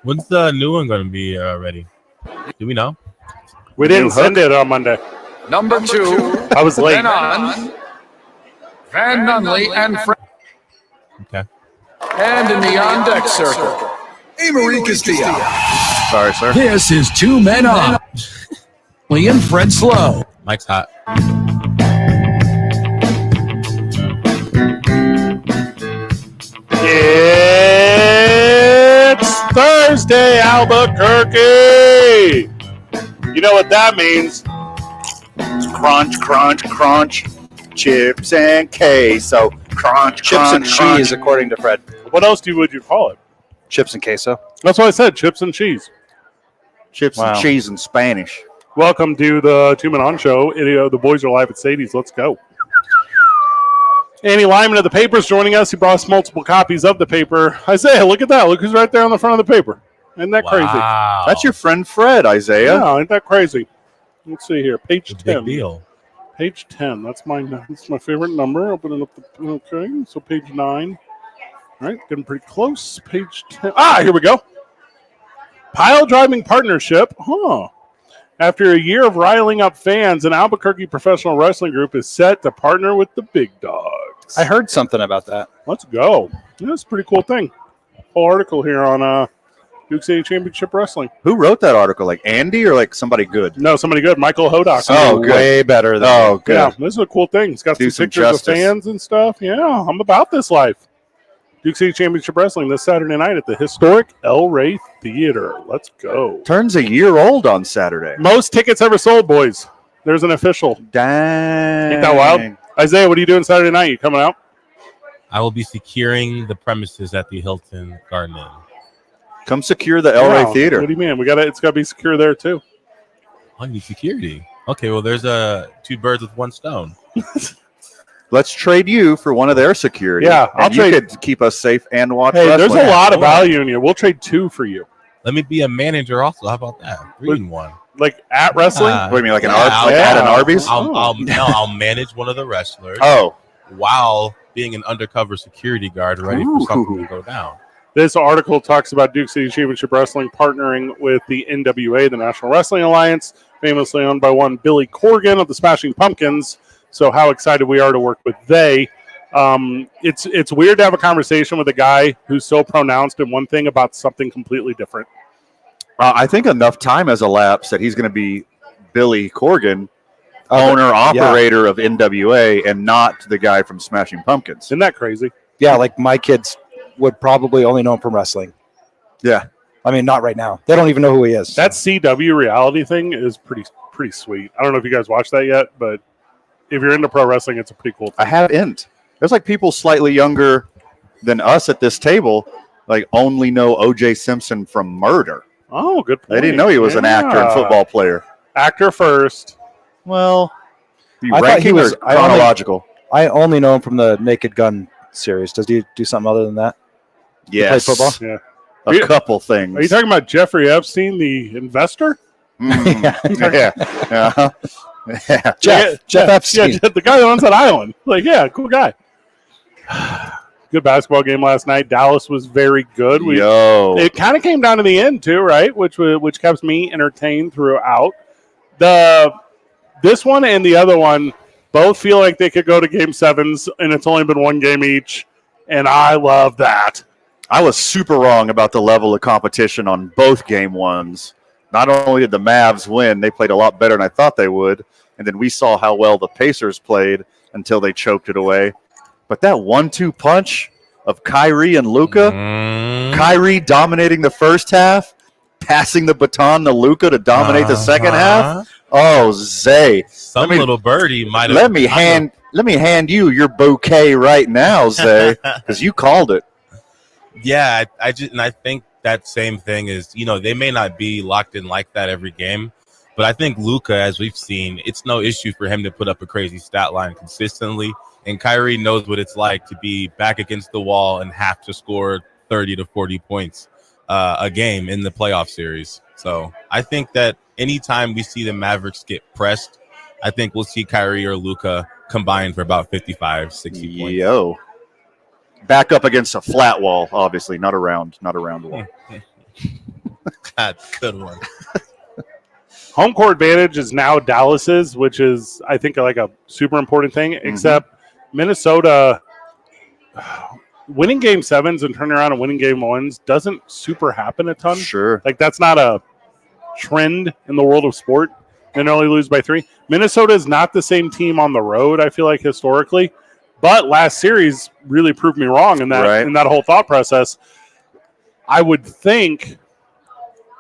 When's the new one going to be ready? Do we know? We didn't send it on Monday. Number 2. I was late. Van Nunley and Fred. Okay. And in the on-deck circle, Amory Castillo. Sorry, sir. This is 2 Men On. Lee and Fred Slow. Mike's hot. It's Thursday, Albuquerque. You know what that means? Crunch, crunch, crunch. Chips and queso. Crunch, Chips crunch, and crunch. cheese, according to Fred. What else would you call it? Chips and queso. That's what I said, chips and cheese. Chips and cheese in Spanish. Welcome to the 2 Men On Show. The boys are live at Sadie's. Let's go. Andy Lyman of the Paper's joining us. He brought us multiple copies of the paper. Isaiah, look at that. Look who's right there on the front of the paper. Isn't that crazy? That's your friend Fred, Isaiah. Yeah, ain't that crazy? Let's see here. Page 10. Big deal. Page 10. That's my favorite number. Opening up the okay. So page 9. All right, getting pretty close. Page 10. Here we go. Pile driving partnership. After a year of riling up fans, an Albuquerque professional wrestling group is set to partner with the big dogs. I heard something about that. Let's go. Yeah, that's a pretty cool thing. Whole article here on Duke City Championship Wrestling. Who wrote that article? Like Andy or like somebody good? No, somebody good. Michael Hodock. Oh, good. Way better than good. Yeah, this is a cool thing. It's got Do some some pictures justice. of fans and stuff. Yeah, I'm about this life. Duke City Championship Wrestling this Saturday night at the historic El Rey Theater. Let's go. Turns a year old on Saturday. Most tickets ever sold, boys. There's an official. Dang. Ain't that wild? Isaiah, what are you doing Saturday night? You coming out? I will be securing the premises at the Hilton Garden Inn. Come secure the El Rey Theater. What do you mean? It's got to be secure there too. I need security. Okay, well, there's 2 birds with 1 stone. Let's trade you for one of their security. Yeah, I'll trade. You could keep us safe and watch Hey, there's wrestling. a lot of value in you. We'll trade 2 for you. Let me be a manager also. How about that? 3 in 1. Like at wrestling? What do you mean, like at an Arby's? I'll manage one of the wrestlers. While being an undercover security guard, ready for something to go down. This article talks about Duke City Championship Wrestling partnering with the NWA, the National Wrestling Alliance, famously owned by one Billy Corgan of the Smashing Pumpkins. So how excited we are to work with they. It's weird to have a conversation with a guy who's so pronounced in one thing about something completely different. I think enough time has elapsed that he's going to be Billy Corgan, owner-operator of NWA, and not the guy from Smashing Pumpkins. Isn't that crazy? Yeah, like my kids would probably only know him from wrestling. Yeah. I mean, not right now. They don't even know who he is. That CW reality thing is pretty sweet. I don't know if you guys watched that yet, but if you're into pro wrestling, it's a pretty cool thing. I haven't. There's like people slightly younger than us at this table, like only know O.J. Simpson from Murder. Oh, good point. They didn't know he was an actor and football player. Actor first. Well, I thought he was chronological. I only know him from the Naked Gun series. Does he do something other than that? Yes. Play football? Yeah. A couple things. Are you talking about Jeffrey Epstein, the investor? Yeah. Jeff Epstein. Yeah, the guy that owns that island. Like, yeah, cool guy. Good basketball game last night. Dallas was very good. It kind of came down to the end too, right? Which kept me entertained throughout. This one and the other one both feel like they could go to game 7s, and it's only been 1 game each, and I love that. I was super wrong about the level of competition on both game 1s. Not only did the Mavs win, they played a lot better than I thought they would, and then we saw how well the Pacers played until they choked it away. But that 1-2 punch of Kyrie and Luka, Kyrie dominating the first half, passing the baton to Luka to dominate the second half. Oh, Zay. Little birdie might have. Let me hand you your bouquet right now, Zay, because you called it. Yeah, I think that same thing is, they may not be locked in like that every game, but I think Luka, as we've seen, it's no issue for him to put up a crazy stat line consistently. And Kyrie knows what it's like to be back against the wall and have to score 30 to 40 points a game in the playoff series. So I think that anytime we see the Mavericks get pressed, I think we'll see Kyrie or Luka combine for about 55, 60 points. Back up against a flat wall, obviously, not a round wall. Good one. Home court advantage is now Dallas's, which is, I think, like a super important thing, except Minnesota winning game sevens and turning around and winning game ones doesn't super happen a ton. Sure. Like, that's not a trend in the world of sport, and only lose by 3. Minnesota is not the same team on the road, I feel like, historically, but last series really proved me wrong in that in that whole thought process. I would think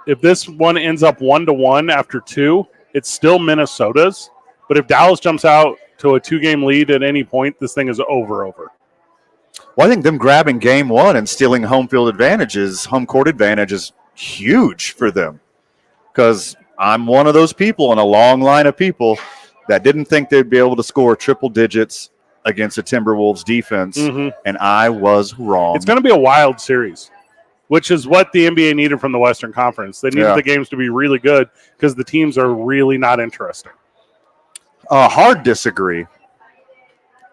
if this one ends up 1-1 after 2, it's still Minnesota's. But if Dallas jumps out to a 2-game lead at any point, this thing is over. Well, I think them grabbing game 1 and stealing home court advantage is huge for them. Because I'm one of those people in a long line of people that didn't think they'd be able to score triple digits against a Timberwolves defense, and I was wrong. It's going to be a wild series, which is what the NBA needed from the Western Conference. They needed the games to be really good because the teams are really not interesting. Hard disagree.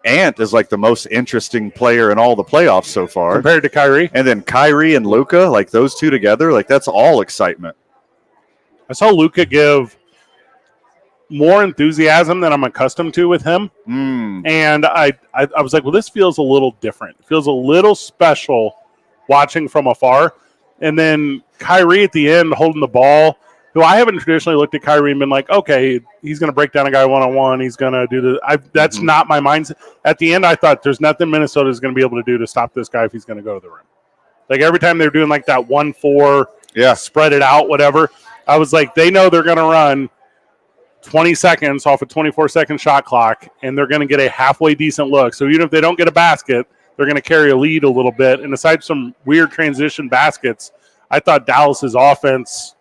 Ant is like the most interesting player in all the playoffs so far. Compared to Kyrie? And then Kyrie and Luka, like those two together, like that's all excitement. I saw Luka give more enthusiasm than I'm accustomed to with him. And I was like, well, this feels a little different. It feels a little special watching from afar. And then Kyrie at the end holding the ball, who I haven't traditionally looked at Kyrie and been like, okay, he's going to break down a guy one-on-one. He's going to do the that's not my mindset. At the end, I thought there's nothing Minnesota is going to be able to do to stop this guy if he's going to go to the rim. Like every time they're doing like that 1-4, spread it out, whatever, I was like, they know they're going to run 20 seconds off a 24-second shot clock, and they're going to get a halfway decent look. So even if they don't get a basket, they're going to carry a lead a little bit. And aside from some weird transition baskets, I thought Dallas's offense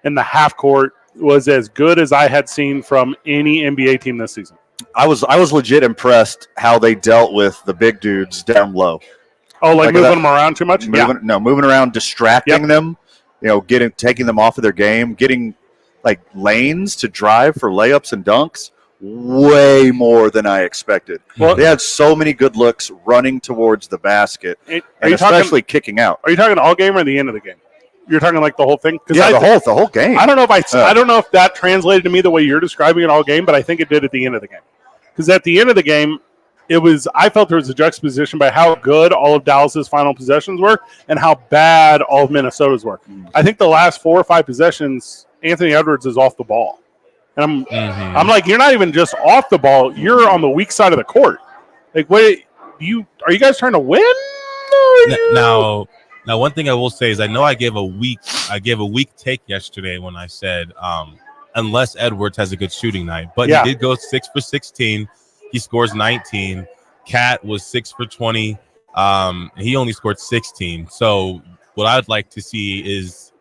in the half court was as good as I had seen from any NBA team this season. I was legit impressed how they dealt with the big dudes down low. Oh, like moving them around too much? Moving around, distracting them, taking them off of their game, getting like lanes to drive for layups and dunks. Way more than I expected. Well, they had so many good looks running towards the basket, and especially kicking out. Are you talking all game or the end of the game? You're talking like the whole thing? Yeah, the whole game. I don't know if I don't know if that translated to me the way you're describing it all game, but I think it did at the end of the game. Because at the end of the game, I felt there was a juxtaposition by how good all of Dallas's final possessions were and how bad all of Minnesota's were. I think the last 4 or 5 possessions, Anthony Edwards is off the ball. And I'm like, you're not even just off the ball, you're on the weak side of the court. Like, wait, are you guys trying to win? Now, one thing I will say is I know I gave a weak take yesterday when I said unless Edwards has a good shooting night, but he did go 6 for 16. He scores 19. Cat was 6 for 20. He only scored 16. So what I'd like to see is,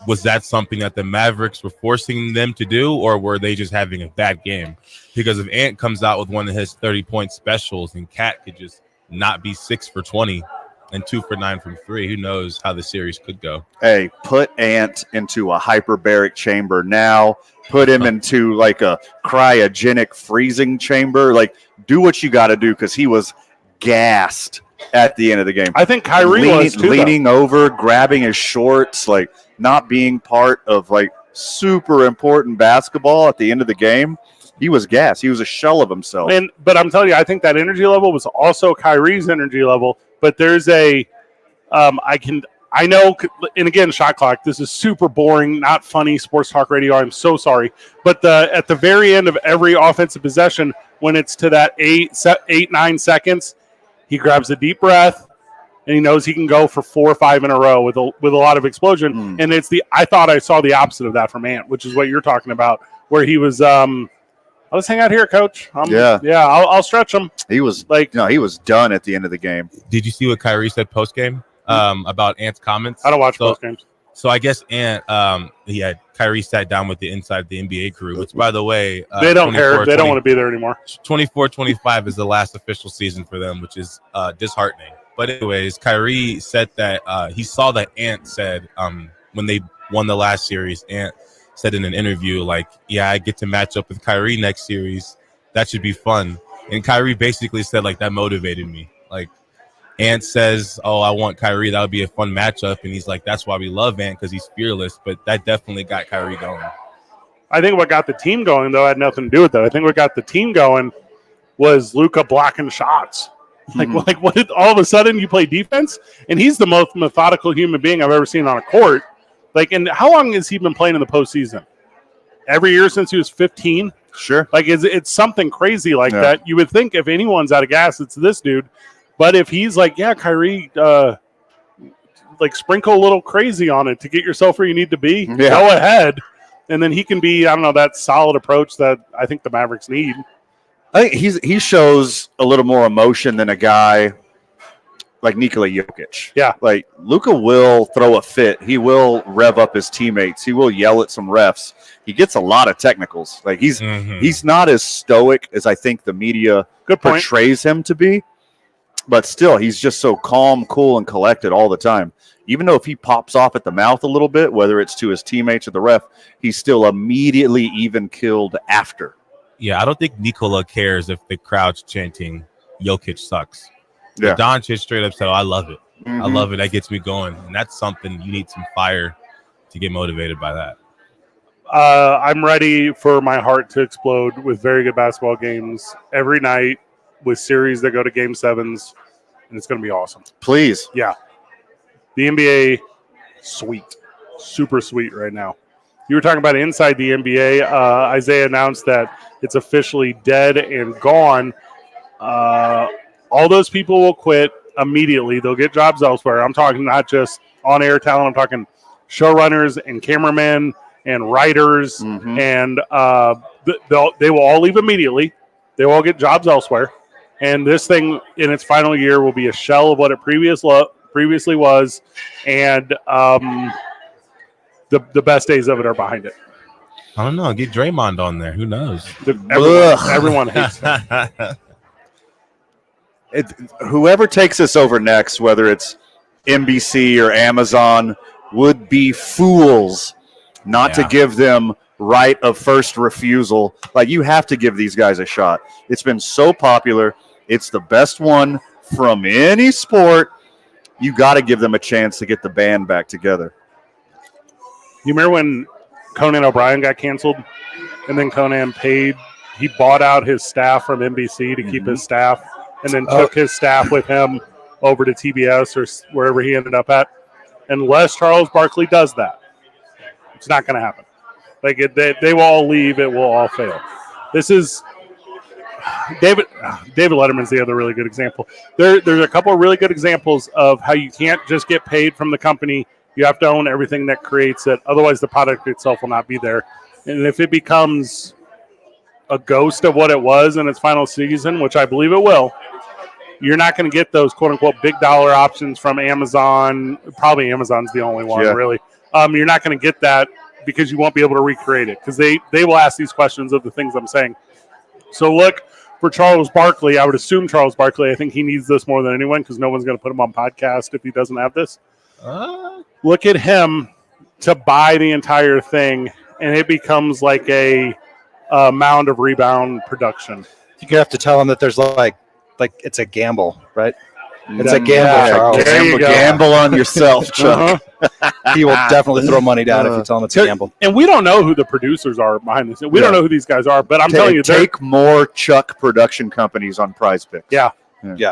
was that something that the Mavericks were forcing them to do, or were they just having a bad game? Because if Ant comes out with one of his 30-point specials and Cat could just not be 6 for 20 and 2 for 9 from 3, who knows how the series could go. Hey, put Ant into a hyperbaric chamber now. Put him into like a cryogenic freezing chamber. Like, do what you got to do, because he was gassed at the end of the game. I think Kyrie was too, leaning over, grabbing his shorts, like not being part of like super important basketball at the end of the game. He was gassed. He was a shell of himself. But I'm telling you, I think that energy level was also Kyrie's energy level. But there's I know, and again, shot clock, this is super boring, not funny sports talk radio. I'm so sorry. But at the very end of every offensive possession, when it's to that 8-9 seconds, he grabs a deep breath, and he knows he can go for 4 or 5 in a row with a lot of explosion. And I thought I saw the opposite of that from Ant, which is what you're talking about, where he was, let's hang out here, coach. I'll stretch him. He was he was done at the end of the game. Did you see what Kyrie said post game about Ant's comments? I don't watch post games. So I guess Ant, Kyrie sat down with the inside of the NBA crew, which, by the way, they don't care. They don't want to be there anymore. 24-25 is the last official season for them, which is disheartening. But anyways, Kyrie said that he saw that Ant said when they won the last series, Ant said in an interview, like, yeah, I get to match up with Kyrie next series. That should be fun. And Kyrie basically said, like, that motivated me. Like, Ant says, "Oh, I want Kyrie. That would be a fun matchup." And he's like, "That's why we love Ant, because he's fearless." But that definitely got Kyrie going. I think what got the team going, though, had nothing to do with that. I think what got the team going was Luka blocking shots. Like what? All of a sudden, you play defense, and he's the most methodical human being I've ever seen on a court. Like, and how long has he been playing in the postseason? Every year since he was 15. Sure. Like, it's something crazy like that. You would think if anyone's out of gas, it's this dude. But if he's like, yeah, Kyrie, like sprinkle a little crazy on it to get yourself where you need to be, go ahead. And then he can be, I don't know, that solid approach that I think the Mavericks need. I think he shows a little more emotion than a guy like Nikola Jokic. Yeah. Like Luka will throw a fit. He will rev up his teammates. He will yell at some refs. He gets a lot of technicals. Like he's not as stoic as I think the media portrays him to be. But still, he's just so calm, cool, and collected all the time. Even though if he pops off at the mouth a little bit, whether it's to his teammates or the ref, he's still immediately even killed after. Yeah, I don't think Nikola cares if the crowd's chanting Jokic sucks. Yeah. Doncic straight up said, "Oh, I love it. I love it. That gets me going." And that's something you need some fire to get motivated by that. I'm ready for my heart to explode with very good basketball games every night with series that go to game sevens, and it's going to be awesome. Please. Yeah. The NBA, sweet. Super sweet right now. You were talking about inside the NBA. Isaiah announced that it's officially dead and gone. All those people will quit immediately. They'll get jobs elsewhere. I'm talking not just on-air talent. I'm talking showrunners and cameramen and writers, and they will all leave immediately. They will all get jobs elsewhere. And this thing in its final year will be a shell of what it previously was, and the best days of it are behind it. I don't know. Get Draymond on there. Who knows? Everyone hates him. Whoever takes this over next, whether it's NBC or Amazon, would be fools not to give them right of first refusal. Like, you have to give these guys a shot. It's been so popular. It's the best one from any sport. You got to give them a chance to get the band back together. You remember when Conan O'Brien got canceled, and then Conan he bought out his staff from NBC to keep his staff, and then took his staff with him over to TBS or wherever he ended up at. Unless Charles Barkley does that, it's not going to happen. Like they will all leave. It will all fail. This is David Letterman's the other really good example. There's a couple of really good examples of how you can't just get paid from the company. You have to own everything that creates it. Otherwise, the product itself will not be there. And if it becomes a ghost of what it was in its final season, which I believe it will, you're not going to get those quote-unquote big dollar options from Amazon. Probably Amazon's the only one, really. You're not going to get that because you won't be able to recreate it, because they will ask these questions of the things I'm saying. So look for Charles Barkley. I would assume Charles Barkley, I think he needs this more than anyone, because no one's going to put him on podcast if he doesn't have this. Look at him to buy the entire thing, and it becomes like a mound of rebound production. You have to tell him that there's like it's a gamble, right? It's a gamble, Charles. Gamble on yourself, Chuck. He will definitely throw money down if you tell him it's a gamble. And we don't know who the producers are behind this. We don't know who these guys are, but I'm telling you, take more Chuck production companies on Prize Picks. Yeah.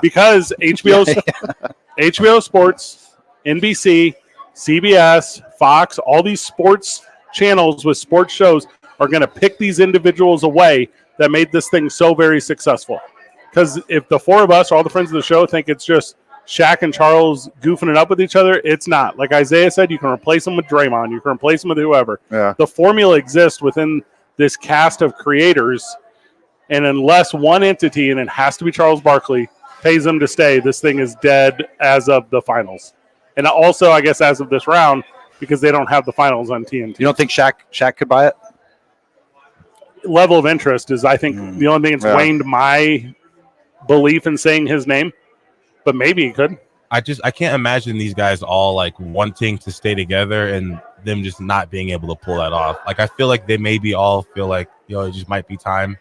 Because HBO Sports, NBC, CBS, Fox, all these sports channels with sports shows are going to pick these individuals away that made this thing so very successful. Because if the four of us, all the friends of the show, think it's just Shaq and Charles goofing it up with each other, it's not. Like Isaiah said, you can replace them with Draymond. You can replace them with whoever. Yeah. The formula exists within this cast of creators, and unless one entity, and it has to be Charles Barkley, pays them to stay, this thing is dead as of the finals. And also, I guess, as of this round, because they don't have the finals on TNT. You don't think Shaq could buy it? Level of interest is, I think, the only thing that's waned my belief in saying his name, but maybe he could. I can't imagine these guys all like wanting to stay together and them just not being able to pull that off. Like, I feel like they maybe all feel like, it just might be time.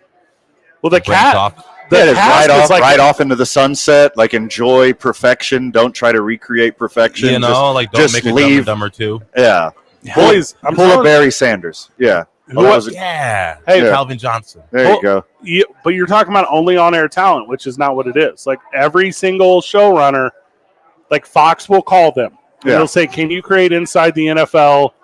Well, the breaks cat. off. The That is cast is like right off into the sunset. Like enjoy perfection. Don't try to recreate perfection. You know, Just- like don't just make a leave. Dumber too. Yeah. boys. I'm Pull a telling Barry Sanders. Yeah. Who- Well, that was a- Yeah. Hey, Yeah. Calvin Johnson. there you go. but you're talking about only on-air talent, which is not what it is. Like every single showrunner, like Fox will call them. And Yeah. they'll say, "Can you create inside the NFL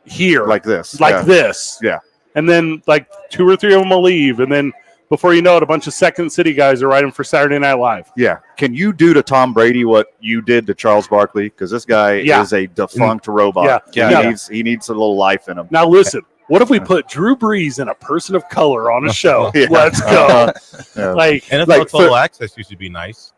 here, Like this. like yeah. this?" Yeah. And then like 2 or 3 of them will leave, and then before you know it, a bunch of Second City guys are writing for Saturday Night Live. Yeah. Can you do to Tom Brady what you did to Charles Barkley? Because this guy Yeah. is a defunct robot. Yeah. He needs a little life in him. Now listen, what if we put Drew Brees and a person of color on a show? Yeah. Let's go. Yeah. Like, NFL Like, Total for- Access used to be nice.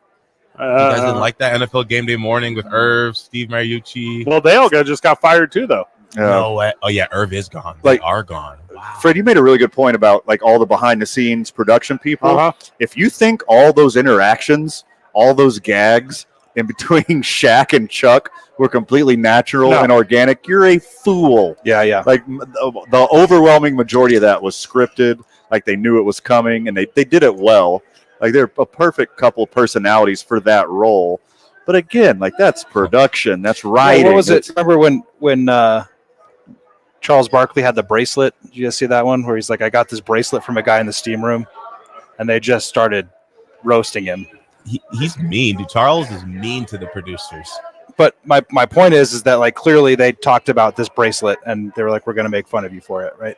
You guys didn't like that NFL Game Day Morning with Irv, Steve Mariucci? well, they all just got fired too, though. No way. Oh yeah, Irv is gone. Like- They are gone. Wow. Fred, you made a really good point about like all the behind the scenes production people. Uh-huh. If you think all those interactions, all those gags in between Shaq and Chuck were completely natural No. and organic, you're a fool. Yeah, yeah. Like the overwhelming majority of that was scripted. Like they knew it was coming and they did it well. Like they're a perfect couple personalities for that role. But again, like that's production. That's writing. What was it? That's- Remember when Charles Barkley had the bracelet? Did you guys see that one where he's like, I got this bracelet from a guy in the steam room, and they just started roasting him. He's mean. Dude, Charles is mean to the producers. But my point is that like clearly they talked about this bracelet and they were like, we're going to make fun of you for it, right?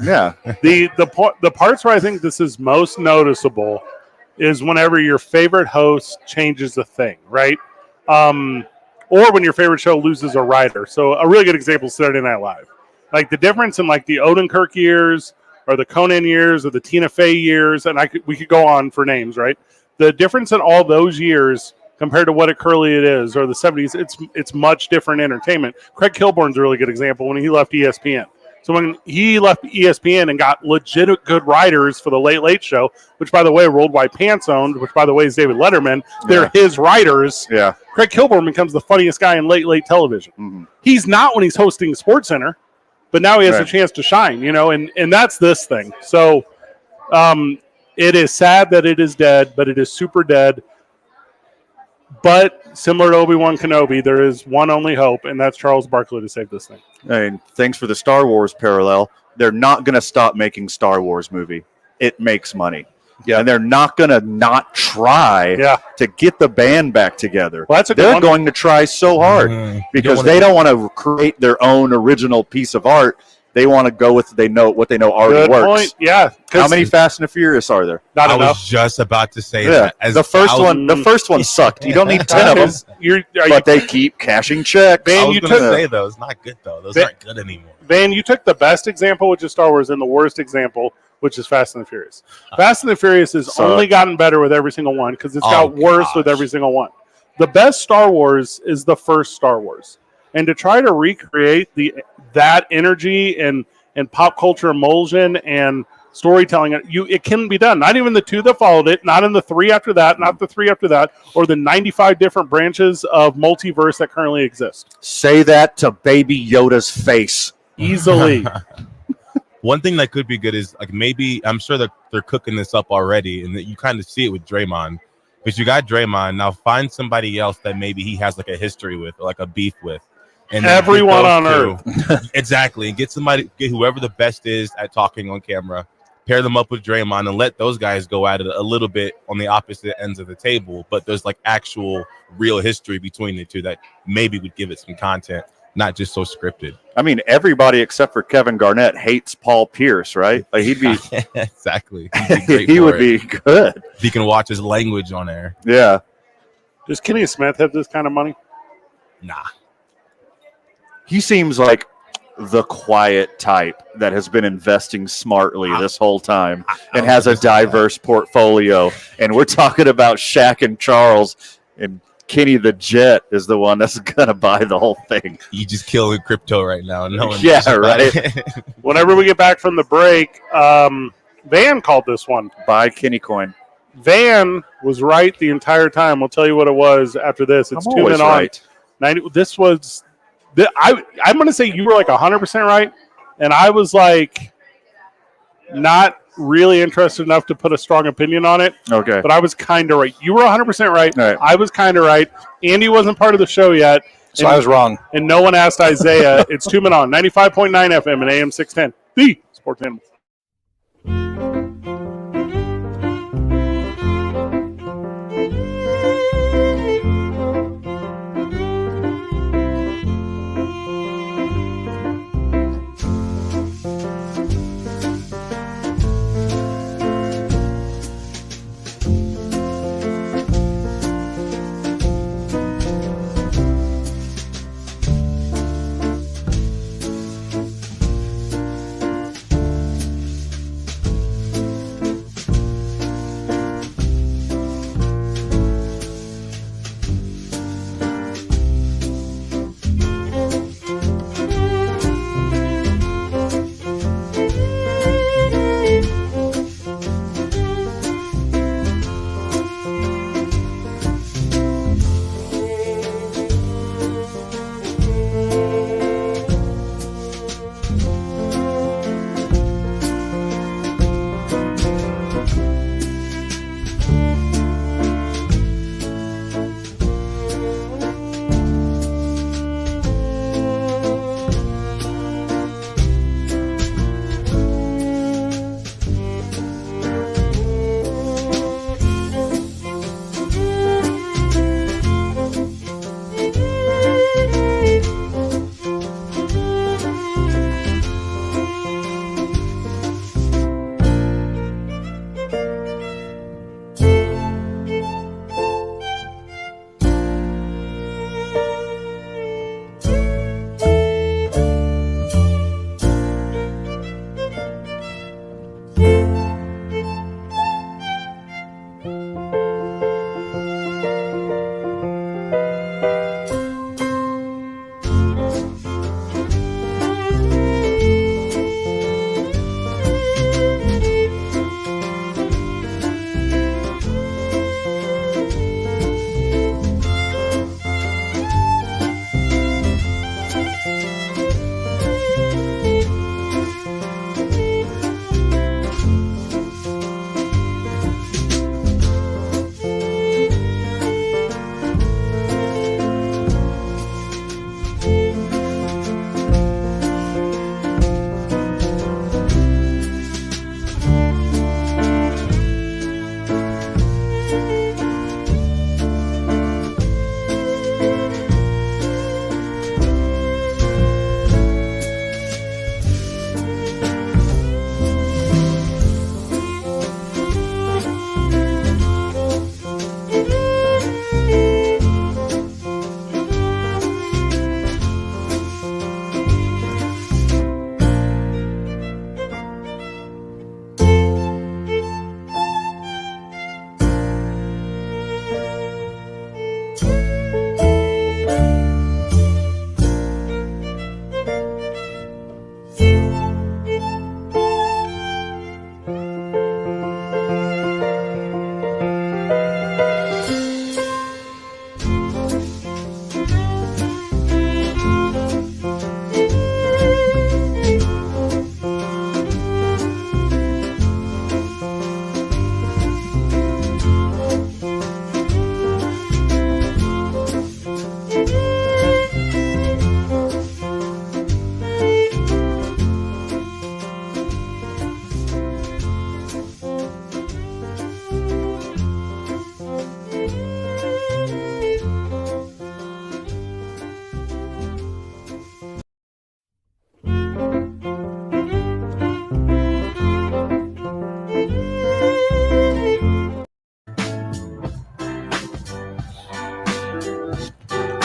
Yeah. The parts where I think this is most noticeable is whenever your favorite host changes a thing, right? Or when your favorite show loses a writer. So a really good example is Saturday Night Live. Like the difference in like the Odenkirk years or the Conan years or the Tina Fey years, and we could go on for names, right? The difference in all those years compared to what it currently it is, or the 70s, it's much different entertainment. Craig Kilborn's a really good example when he left ESPN. So when he left ESPN and got legit good writers for the Late Late Show, which by the way, Worldwide Pants owned, which by the way is David Letterman, they're his writers. Yeah. Craig Kilborn becomes the funniest guy in late television. Mm-hmm. He's not when he's hosting SportsCenter, but now he has a Right. chance to shine, and that's this thing. So it is sad that it is dead, but it is super dead. But similar to Obi-Wan Kenobi, there is one only hope, and that's Charles Barkley to save this thing. I mean, thanks for the Star Wars parallel. They're not going to stop making Star Wars movie. It makes money. Yeah. And they're not going to not try to get the band back together. Well, that's a good They're one. going to try so hard because they don't want to create their own original piece of art. They want to go with what they know already Good works. point. Yeah. 'cause How many Fast and the Furious are there? Not I enough. was just about to say Yeah. that. As The first thousands- one sucked. You don't need 10 of them, but they keep cashing checks. Van, I was you going to took- say though, it's not good though. Those Van- aren't good anymore. Van, you took the best example, which is Star Wars, and the worst example, which is Fast and the Furious. Fast and the Furious has Suck. only gotten better with every single one because it's Oh, got worse with gosh. every single one. The best Star Wars is the first Star Wars. And to try to recreate that energy and pop culture emulsion and storytelling, it can be done. Not even the 2 that followed it, not in the 3 after that, not the 3 after that, or the 95 different branches of multiverse that currently exist. Say that to Baby Yoda's face. Easily. One thing that could be good is like maybe I'm sure that they're cooking this up already, and that you kind of see it with Draymond. But you got Draymond now. Find somebody else that maybe he has like a history with, or like a beef with, and then get Everyone those on two. Exactly, and get whoever the best is at talking on camera. Pair them up with Draymond and let those guys go at it a little bit on the opposite ends of the table. But there's like actual real history between the two that maybe would give it some content, not just so scripted. I mean, everybody except for Kevin Garnett hates Paul Pierce, right? Like he'd be, Exactly. He'd be great he for would it. be good. If he can watch his language on air. Yeah. Does Kenny Smith have this kind of money? Nah. He seems like the quiet type that has been investing smartly this whole time and has a diverse portfolio. And we're talking about Shaq and Charles, and Kenny the Jet is the one that's going to buy the whole thing. You just killing crypto right now. No one Yeah, knows about right. it. Whenever we get back from the break, Van called this one. Buy Kenny Coin. Van was right the entire time. We'll tell you what it was after this. It's I'm 2 always men on. right. 90, this was I'm going to say you were like 100% right, and I was like Not really interested enough to put a strong opinion on it. Okay. But I was kind of right. You were 100% right. All right. I was kind of right. Andy wasn't part of the show yet. So I was wrong. And no one asked Isaiah. It's 2 Men On, 95.9 FM and AM 610. The Sports Animal.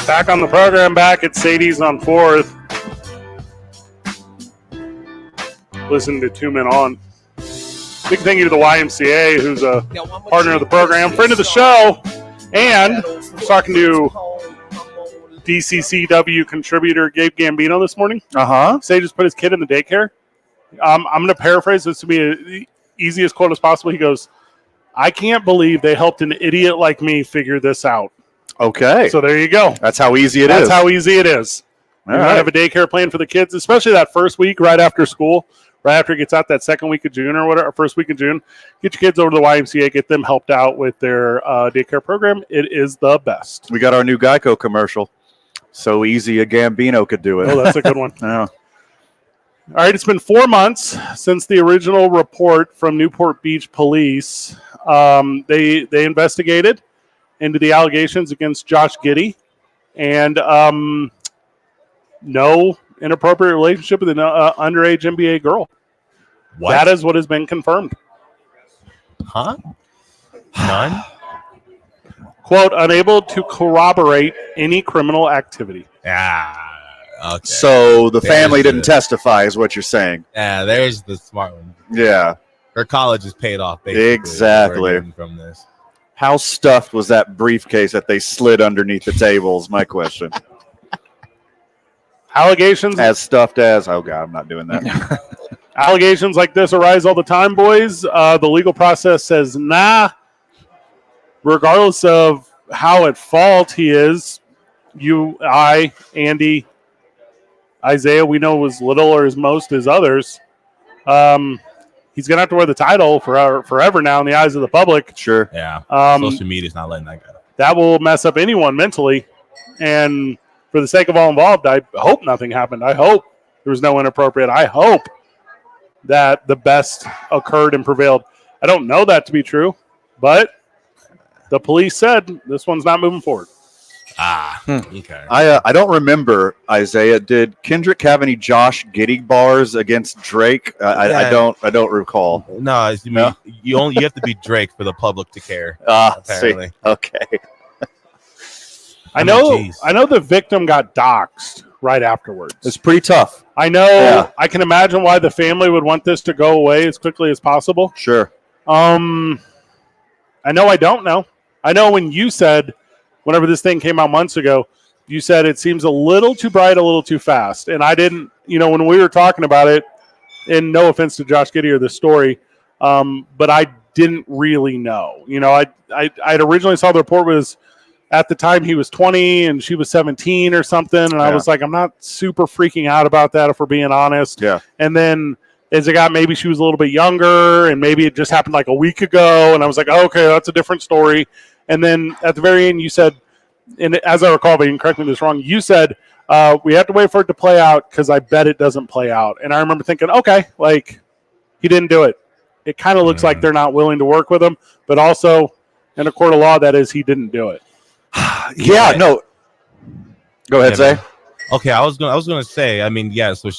Back on the program, back at Sadie's on 4th. Listen to 2 Men On. Big thank you to the YMCA, who's a partner of the program, friend of the show, and I was talking to DCCW contributor Gabe Gambino this morning. Say just put his kid in the daycare. I'm going to paraphrase this to be the easiest quote as possible. He goes, "I can't believe they helped an idiot like me figure this out." Okay. So there you go. That's how easy it is. That's how easy it is. You might have a daycare plan for the kids, especially that first week right after school right after it gets out that second week of June or whatever, first week of June. Get your kids over to the YMCA, get them helped out with their daycare program. It is the best. We got our new Geico commercial. So easy a Gambino could do it. Oh, that's a good one. Yeah. All right, it's been 4 months since the original report from Newport Beach Police. They investigated into the allegations against Josh Giddey, and no inappropriate relationship with an underage NBA girl. What? That is what has been confirmed. Huh? None? Quote, unable to corroborate any criminal activity. Okay. So the family There's didn't testify, is what you're saying. Yeah, there's the smart one. Yeah. Her college is paid off, basically. Exactly. From this. How stuffed was that briefcase that they slid underneath the table is my question. Allegations As stuffed as, oh God, I'm not doing that. Allegations like this arise all the time, boys. The legal process says, nah. Regardless of how at fault he is, you, I, Andy, Isaiah, we know as little or as most as others. He's going to have to wear the title forever now in the eyes of the public. Sure. Yeah. Um, Social media's not letting that go. That will mess up anyone mentally. And for the sake of all involved, I hope nothing happened. I hope there was no inappropriate. I hope that the best occurred and prevailed. I don't know that to be true, but the police said this one's not moving forward. Okay. I don't remember, Isaiah. Did Kendrick have any Josh Giddey bars against Drake? I don't recall. No, it's- No? you have to be Drake for the public to care. See. Apparently. Okay. I mean, know geez. the victim got doxxed right afterwards. It's pretty tough. I know. Yeah. I can imagine why the family would want this to go away as quickly as possible. Sure. I know I don't know. I know when you said, whenever this thing came out months ago, you said it seems a little too bright, a little too fast. And I didn't, when we were talking about it, and no offense to Josh Giddey or the story, but I didn't really know. I'd originally saw the report was at the time he was 20 and she was 17 or something. And I was like, I'm not super freaking out about that if we're being honest. Yeah. And then as it got, maybe she was a little bit younger and maybe it just happened like a week ago. And I was like, oh, okay, that's a different story. And then at the very end, you said, and as I recall, but you can correct me if this is wrong, you said, we have to wait for it to play out because I bet it doesn't play out. And I remember thinking, okay, like he didn't do it. It kind of looks like they're not willing to work with him, but also in a court of law, that is, he didn't do it. Yeah. No. Go ahead, Zay. Okay, I was gonna say. I mean, yeah. So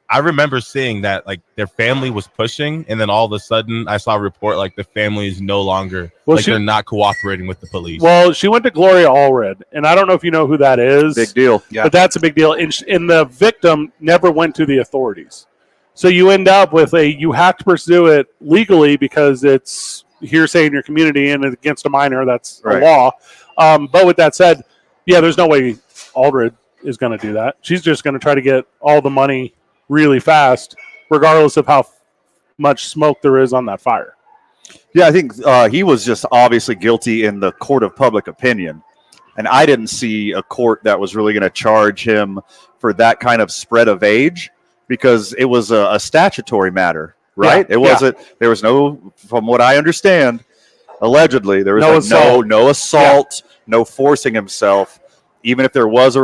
I remember seeing that like their family was pushing, and then all of a sudden, I saw a report like the family is no longer they're not cooperating with the police. Well, she went to Gloria Allred, and I don't know if you know who that is. Big deal. Yeah. But that's a big deal. And the victim never went to the authorities. So you end up with you have to pursue it legally because it's hearsay in your community and against a minor. That's Right. a law. But with that said, yeah, there's no way Allred is going to do that. She's just going to try to get all the money really fast, regardless of how much smoke there is on that fire. Yeah, I think he was just obviously guilty in the court of public opinion. And I didn't see a court that was really going to charge him for that kind of spread of age because it was a statutory matter, right? Yeah, It wasn't, there was no, from what I understand, allegedly, there was No like assault. no assault, no forcing himself. Even if there was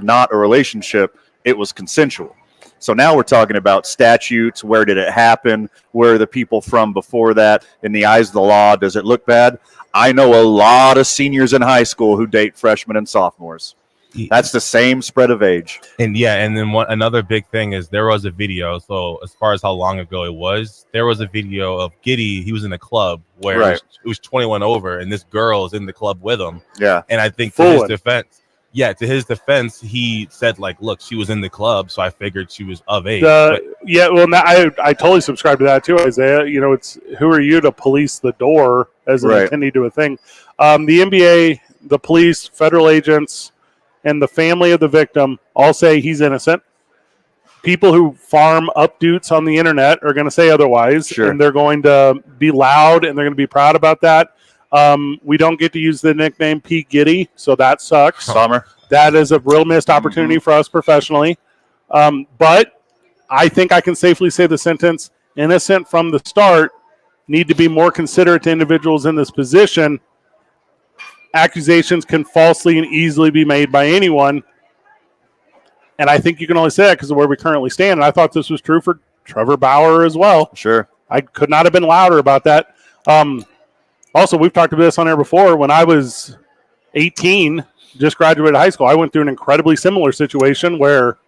not a relationship, it was consensual. So now we're talking about statutes. Where did it happen? Where are the people from before that? In the eyes of the law, does it look bad? I know a lot of seniors in high school who date freshmen and sophomores. That's the same spread of age. And then another big thing is there was a video. So as far as how long ago it was, there was a video of Giddey. He was in a club where Right. it was 21 over, and this girl is in the club with him. Yeah. And I think Forward. to his defense, he said like, "Look, she was in the club, so I figured she was of age." But I totally subscribe to that too, Isaiah. It's who are you to police the door as an Right. attendee to a thing? The NBA, the police, federal agents, and the family of the victim all say he's innocent. People who farm updoots on the internet are going to say otherwise, Sure. and they're going to be loud and they're going to be proud about that. We don't get to use the nickname P. Giddy, so that sucks. Summer. That is a real missed opportunity for us professionally. But I think I can safely say the sentence, innocent from the start, need to be more considerate to individuals in this position. Accusations can falsely and easily be made by anyone. And I think you can only say that because of where we currently stand. And I thought this was true for Trevor Bauer as well. Sure. I could not have been louder about that. Also, we've talked about this on air before. When I was 18, just graduated high school, I went through an incredibly similar situation where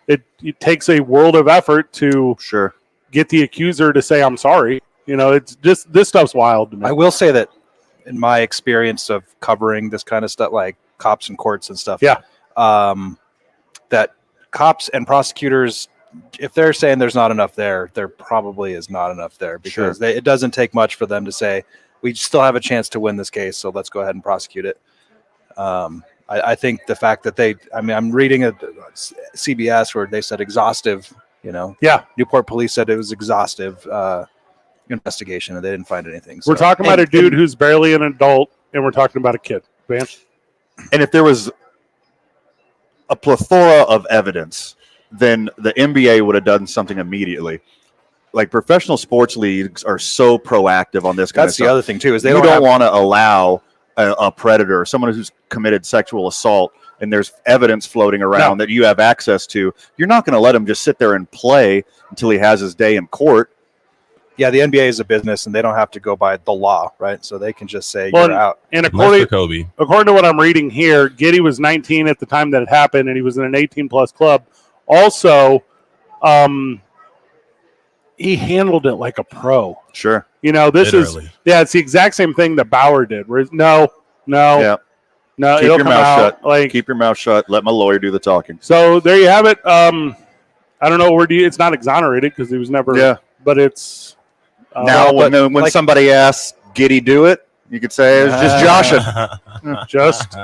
it takes a world of effort to get the accuser to say, I'm sorry. It's just, this stuff's wild to me. I will say that in my experience of covering this kind of stuff, like cops and courts and stuff, that cops and prosecutors, if they're saying there's not enough there probably is not enough there, because it doesn't take much for them to say, we still have a chance to win this case, so let's go ahead and prosecute it. I think the fact that I'm reading a CBS where they said exhaustive, Newport police said it was exhaustive investigation and they didn't find anything. So. We're talking about a dude who's barely an adult, and we're talking about a kid. Vance? And if there was a plethora of evidence, then the NBA would have done something immediately. Like, professional sports leagues are so proactive on this kind of stuff. That's the other thing too, is they don't want to allow a predator, someone who's committed sexual assault, and there's evidence floating around that you have access to. You're not going to let him just sit there and play until he has his day in court. Yeah, the NBA is a business, and they don't have to go by the law, right? So they can just say you're out. And according to what I'm reading here, Giddey was 19 at the time that it happened, and he was in an 18-plus club. Also, he handled it like a pro. Sure. This literally. It's the exact same thing that Bauer did. Where no, keep your mouth shut. Keep your mouth shut. Let my lawyer do the talking. So there you have it. I don't know where it's not exonerated because he was never. Yeah, but it's now when somebody asks, "Giddey do it?" You could say it was just joshing, just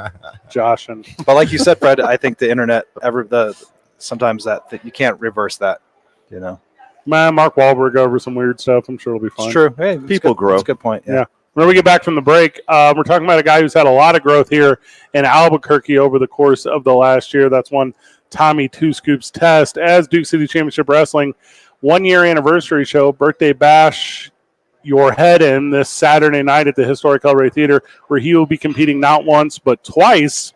joshing. But like you said, Fred, I think the internet sometimes that you can't reverse that. Mark Wahlberg over some weird stuff. I'm sure it'll be fine. It's true. Hey, people grow. That's a good point. Yeah. When we get back from the break, we're talking about a guy who's had a lot of growth here in Albuquerque over the course of the last year. That's one Tommy Two Scoops Test as Duke City Championship Wrestling 1-year anniversary show, birthday bash. Your head in this Saturday night at the historic El Rey Theater, where he will be competing not once but twice,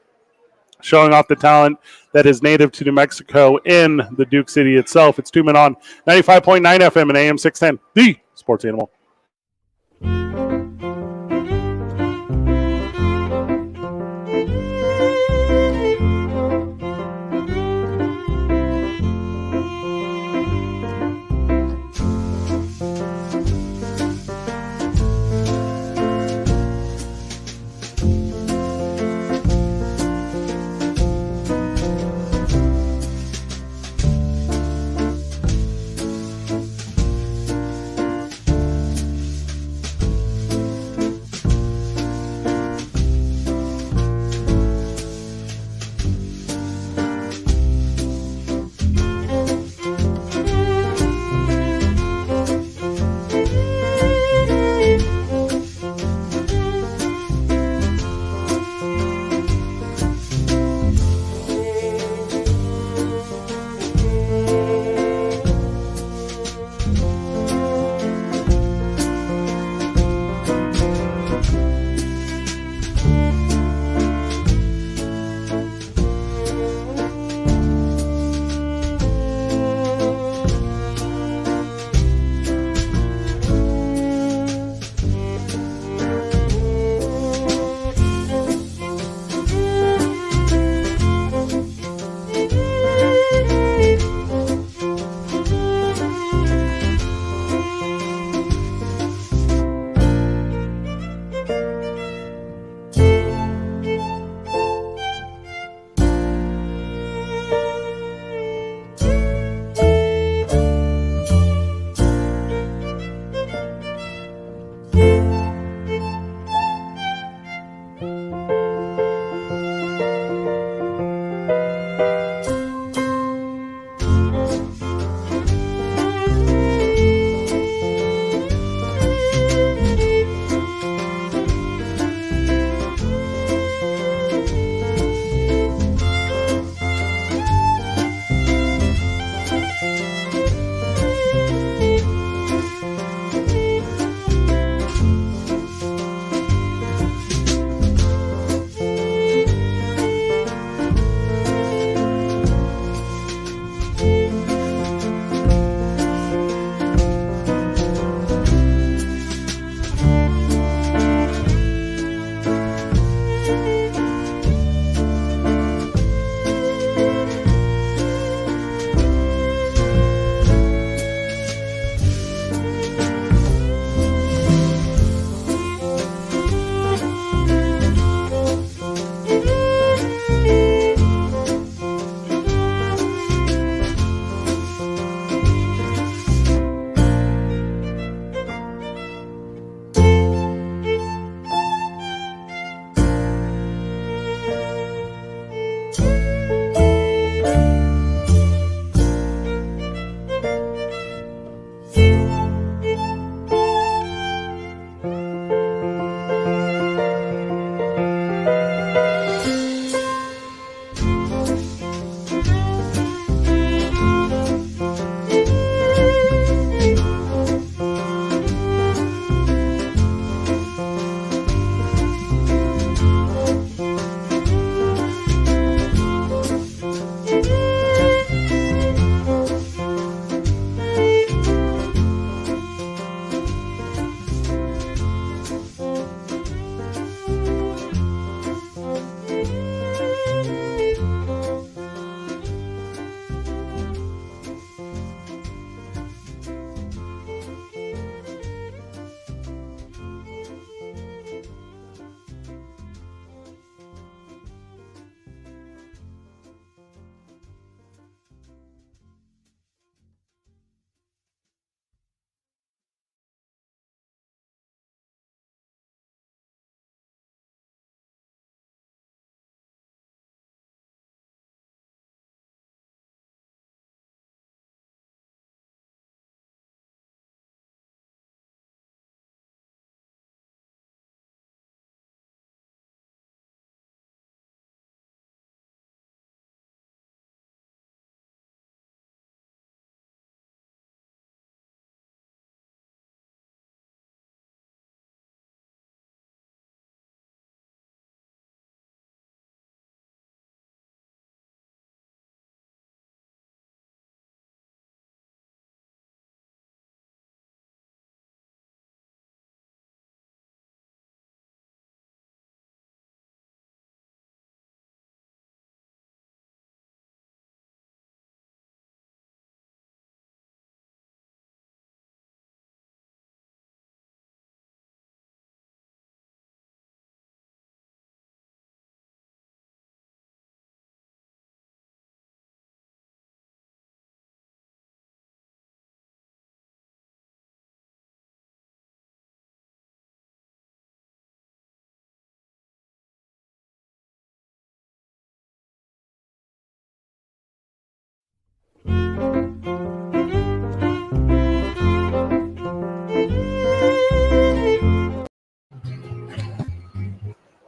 showing off the talent that is native to New Mexico in the Duke City itself. It's 2 Men On 95.9 FM and AM 610, the Sports Animal.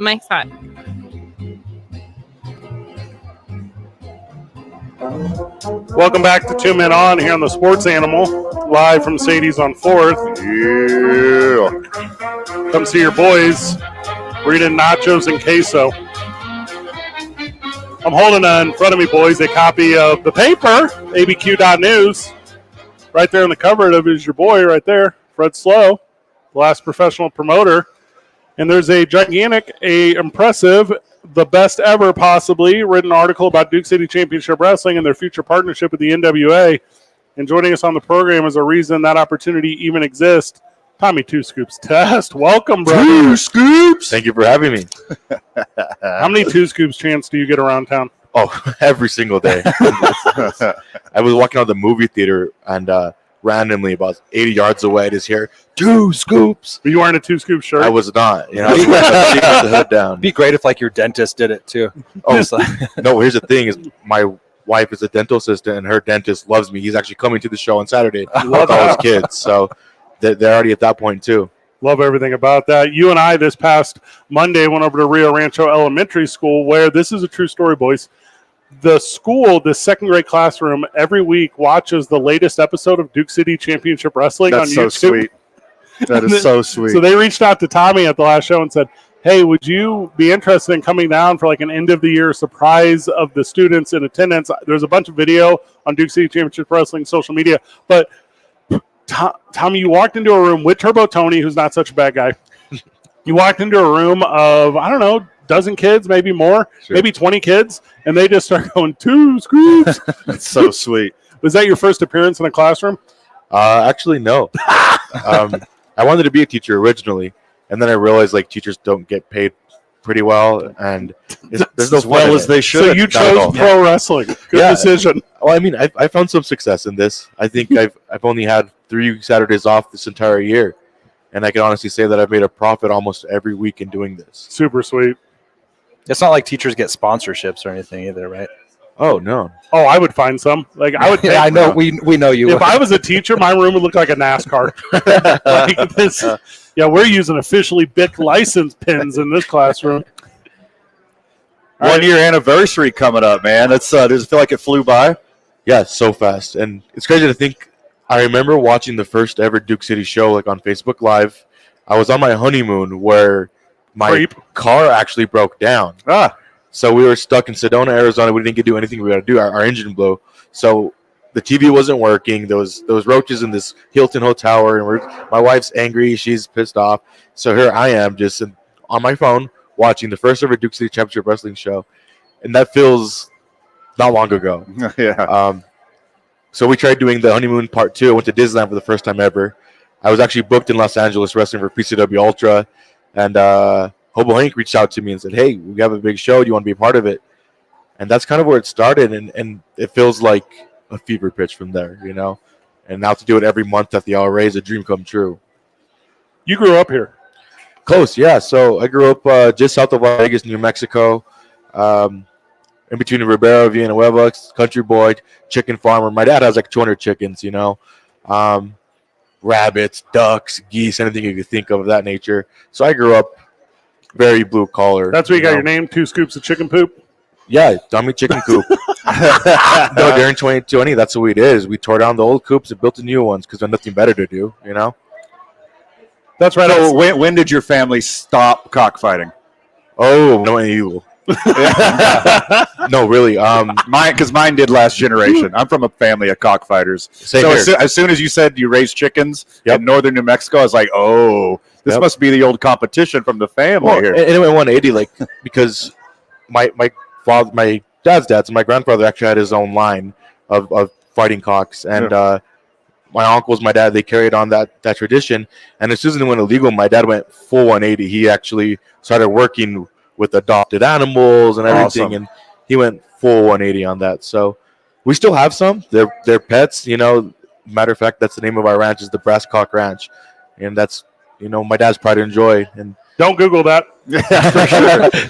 mic's hot. Welcome back to 2 Men On here on the Sports Animal, live from Sadie's on 4th. Yeah. Come see your boys. We're eating nachos and queso. I'm holding in front of me, boys, a copy of the paper, abq.news. Right there on the cover of it is your boy right there, Fred Slow, the last professional promoter. And there's a gigantic, impressive, the best ever possibly written article about Duke City Championship Wrestling and their future partnership with the NWA. And joining us on the program is a reason that opportunity even exists. Tommy Two Scoops Test. Welcome, brother. Two Scoops. Thank you for having me. How many Two Scoops chants do you get around town? Oh, every single day. I was walking out of the movie theater and randomly about 80 yards away, I just hear 2 scoops. Were you wearing a Two Scoop shirt? I was not. You know, I was with the hood down. It'd be great if like your dentist did it too. Oh, Just like- no, here's the thing is my wife is a dental assistant and her dentist loves me. He's actually coming to the show on Saturday with all his kids. So they're already at that point too. Love everything about that. You and I this past Monday went over to Rio Rancho Elementary School where this is a true story, boys. The school, the second grade classroom, every week watches the latest episode of Duke City Championship Wrestling on That's so YouTube. sweet. That is so sweet. So they reached out to Tommy at the last show and said, hey, would you be interested in coming down for like an end of the year surprise of the students in attendance? There's a bunch of video on Duke City Championship Wrestling social media. But Tommy, you walked into a room with Turbo Tony, who's not such a bad guy. You walked into a room of, I don't know, dozen kids, maybe more, maybe 20 kids, and they just start going, 2 scoops. That's so sweet. Was that your first appearance in a classroom? Actually, no. I wanted to be a teacher originally, and then I realized like teachers don't get paid pretty well, and there's no As well fun in as it. they should. So you chose pro wrestling. Good Yeah. decision. Well, I mean, I found some success in this. I think I've only had 3 Saturdays off this entire year, and I can honestly say that I've made a profit almost every week in doing this. Super sweet. it's not like teachers get sponsorships or anything either, right? Oh no! Oh, I would find some. Like I would. Yeah, I know. We know you. If I was a teacher, my room would look like a NASCAR. Like this. Yeah, we're using officially BIC license pins in this classroom. 1 year anniversary coming up, man. That's does it feel like it flew by? Yeah, it's so fast, and it's crazy to think. I remember watching the first ever Duke City show, like on Facebook Live. I was on my honeymoon where my car actually broke down. So we were stuck in Sedona, Arizona. We didn't get to do anything we got to do. Our engine blew. So the TV wasn't working. There was roaches in this Hilton hotel, and my wife's angry. She's pissed off. So here I am just on my phone watching the first ever Duke City Championship Wrestling show. And that feels not long ago. Yeah. So we tried doing the honeymoon part 2. I went to Disneyland for the first time ever. I was actually booked in Los Angeles wrestling for PCW Ultra. And Hobo Hank reached out to me and said, hey, we have a big show. Do you want to be a part of it? And that's kind of where it started. And it feels like a fever pitch from there, you know? And now to do it every month at the LRA is a dream come true. You grew up here. Close, yeah. So I grew up just south of Las Vegas, New Mexico. In between Ribera, Villanueva, country boy, chicken farmer. My dad has like 200 chickens, you know. Rabbits, ducks, geese, anything you could think of that nature. So I grew up very blue collar. That's where you got your name, 2 scoops of chicken poop? Yeah, dummy chicken coop. No, during 2020, that's what we did. Is we tore down the old coops and built the new ones because there's nothing better to do, you know? That's right. So when did your family stop cockfighting? Oh, no, evil. No, really. Mine did last generation. I'm from a family of cockfighters. Same So here. as soon as you said you raised chickens in northern New Mexico, I was like, oh, this must be the old competition from the family Well, here. and it went 180, like, because my dad's dad, so my grandfather actually had his own line of fighting cocks, and my uncles, my dad, they carried on that tradition. And as soon as it went illegal, my dad went full 180. He actually started working with adopted animals and everything, Awesome. and he went full 180 on that. So we still have some. They're pets, you know. Matter of fact, that's the name of our ranch, is the Brass Cock Ranch, and that's, you know, my dad's pride and joy. And don't Google that.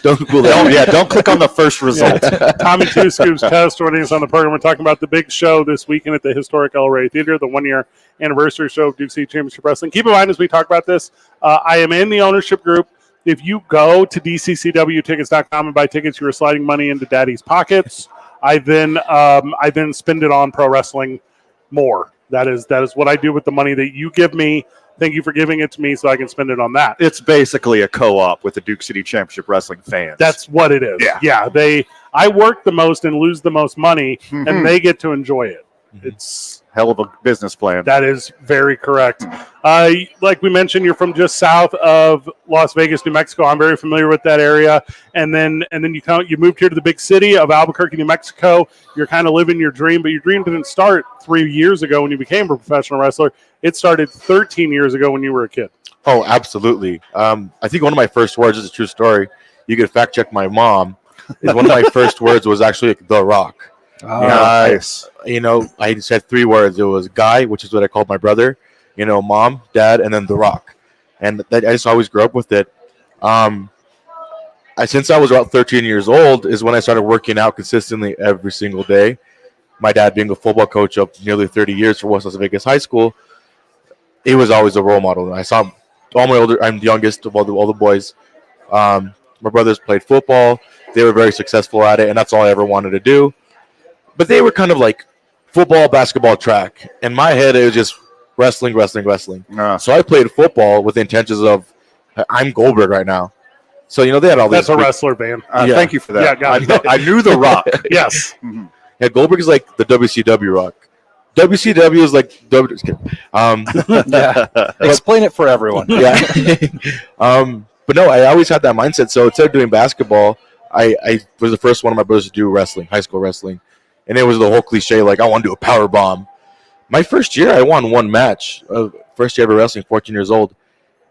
Don't Google that. Don't click on the first result. Tommy Two Scoops Test joining us on the program. We're talking about the big show this weekend at the historic El Rey Theater, the 1 year anniversary show of Duke City Championship Wrestling. Keep in mind as we talk about this, I am in the ownership group. if you go to dccwtickets.com and buy tickets, you are sliding money into Daddy's pockets. I then spend it on pro wrestling more. That is what I do with the money that you give me. Thank you for giving it to me so I can spend it on that. It's basically a co-op with the Duke City Championship Wrestling fans. That's what it is. Yeah. I work the most and lose the most money, and they get to enjoy it. It's hell of a business plan. That is very correct. Like we mentioned, you're from just south of Las Vegas, New Mexico. I'm very familiar with that area. And then you moved here to the big city of Albuquerque, New Mexico. You're kind of living your dream, but your dream didn't start 3 years ago when you became a professional wrestler. It started 13 years ago when you were a kid. Oh, absolutely. I think one of my first words is a true story. You could fact check my mom. One of my first words was actually The Rock. Nice. I said 3 words. It was Guy, which is what I called my brother, Mom, Dad, and then The Rock. And I just always grew up with it. Since I was about 13 years old is when I started working out consistently every single day. My dad being a football coach of nearly 30 years for West Las Vegas High School, he was always a role model. I saw I'm the youngest of all the boys. My brothers played football. They were very successful at it, and that's all I ever wanted to do. But they were kind of like football, basketball, track. In my head, it was just wrestling. So I played football with the intentions of, I'm Goldberg right now. So, they had all this. That's a wrestler, man. Thank you for that. Yeah, I knew The Rock. Yes. Yeah, Goldberg is like the WCW Rock. WCW is like Explain it for everyone. Yeah. But no, I always had that mindset. So instead of doing basketball, I was the first one of my brothers to do wrestling, high school wrestling. And it was the whole cliche, like, I want to do a power bomb. My first year, I won 1 match. First year ever wrestling, 14 years old.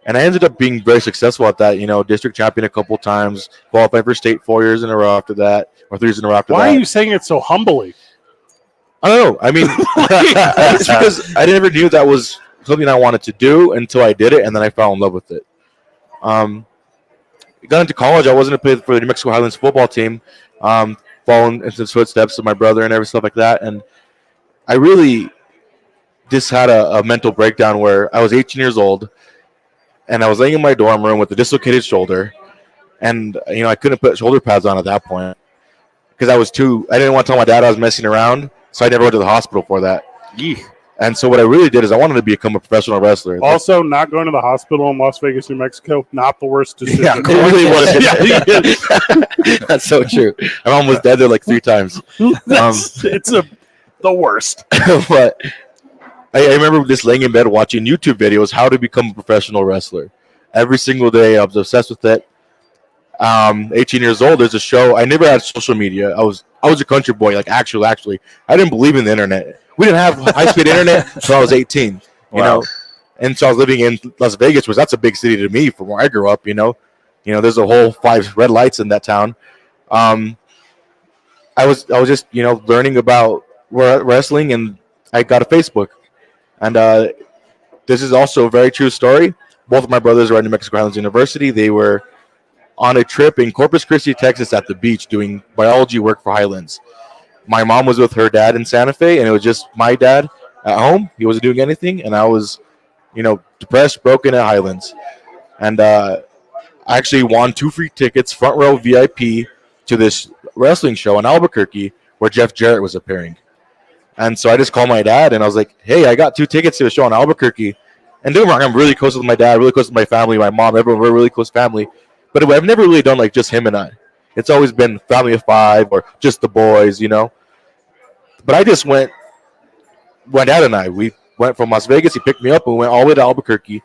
And I ended up being very successful at that, district champion a couple times, qualified for state 4 years in a row after that, or 3 years in a row after that. Why are you saying it so humbly? I don't know. I mean, it's because I never knew that was something I wanted to do until I did it, and then I fell in love with it. Got into college, I wasn't to play for the New Mexico Highlands football team, following into the footsteps of my brother and every stuff like that. And I really just had a mental breakdown where I was 18 years old, and I was laying in my dorm room with a dislocated shoulder, and I couldn't put shoulder pads on at that point because I didn't want to tell my dad I was messing around, so I never went to the hospital for that. And so what I really did is I wanted to become a professional wrestler. Also, not going to the hospital in Las Vegas, New Mexico, not the worst decision. Yeah, it really wasn't. That's so true. My mom was dead there like 3 times. It's the worst. But I remember just laying in bed watching YouTube videos how to become a professional wrestler. Every single day, I was obsessed with it. 18 years old, there's a show. I never had social media. I was a country boy, like actually. I didn't believe in the internet. We didn't have high-speed internet until I was 18, you know. And so I was living in Las Vegas, which that's a big city to me from where I grew up, there's a whole 5 red lights in that town. I was just, learning about wrestling, and I got a Facebook. And this is also a very true story. Both of my brothers are at New Mexico Highlands University. They were on a trip in Corpus Christi, Texas at the beach doing biology work for Highlands. My mom was with her dad in Santa Fe, and it was just my dad at home. He wasn't doing anything, and I was, depressed, broken at Highlands. And I actually won 2 free tickets, front row VIP, to this wrestling show in Albuquerque where Jeff Jarrett was appearing. And so I just called my dad, and I was like, hey, I got 2 tickets to a show in Albuquerque. And don't get me wrong, I'm really close with my dad, really close with my family, my mom, everyone. We're a really close family. But I've never really done like just him and I. It's always been family of 5 or just the boys, But I just went, my dad and I, we went from Las Vegas. He picked me up and we went all the way to Albuquerque.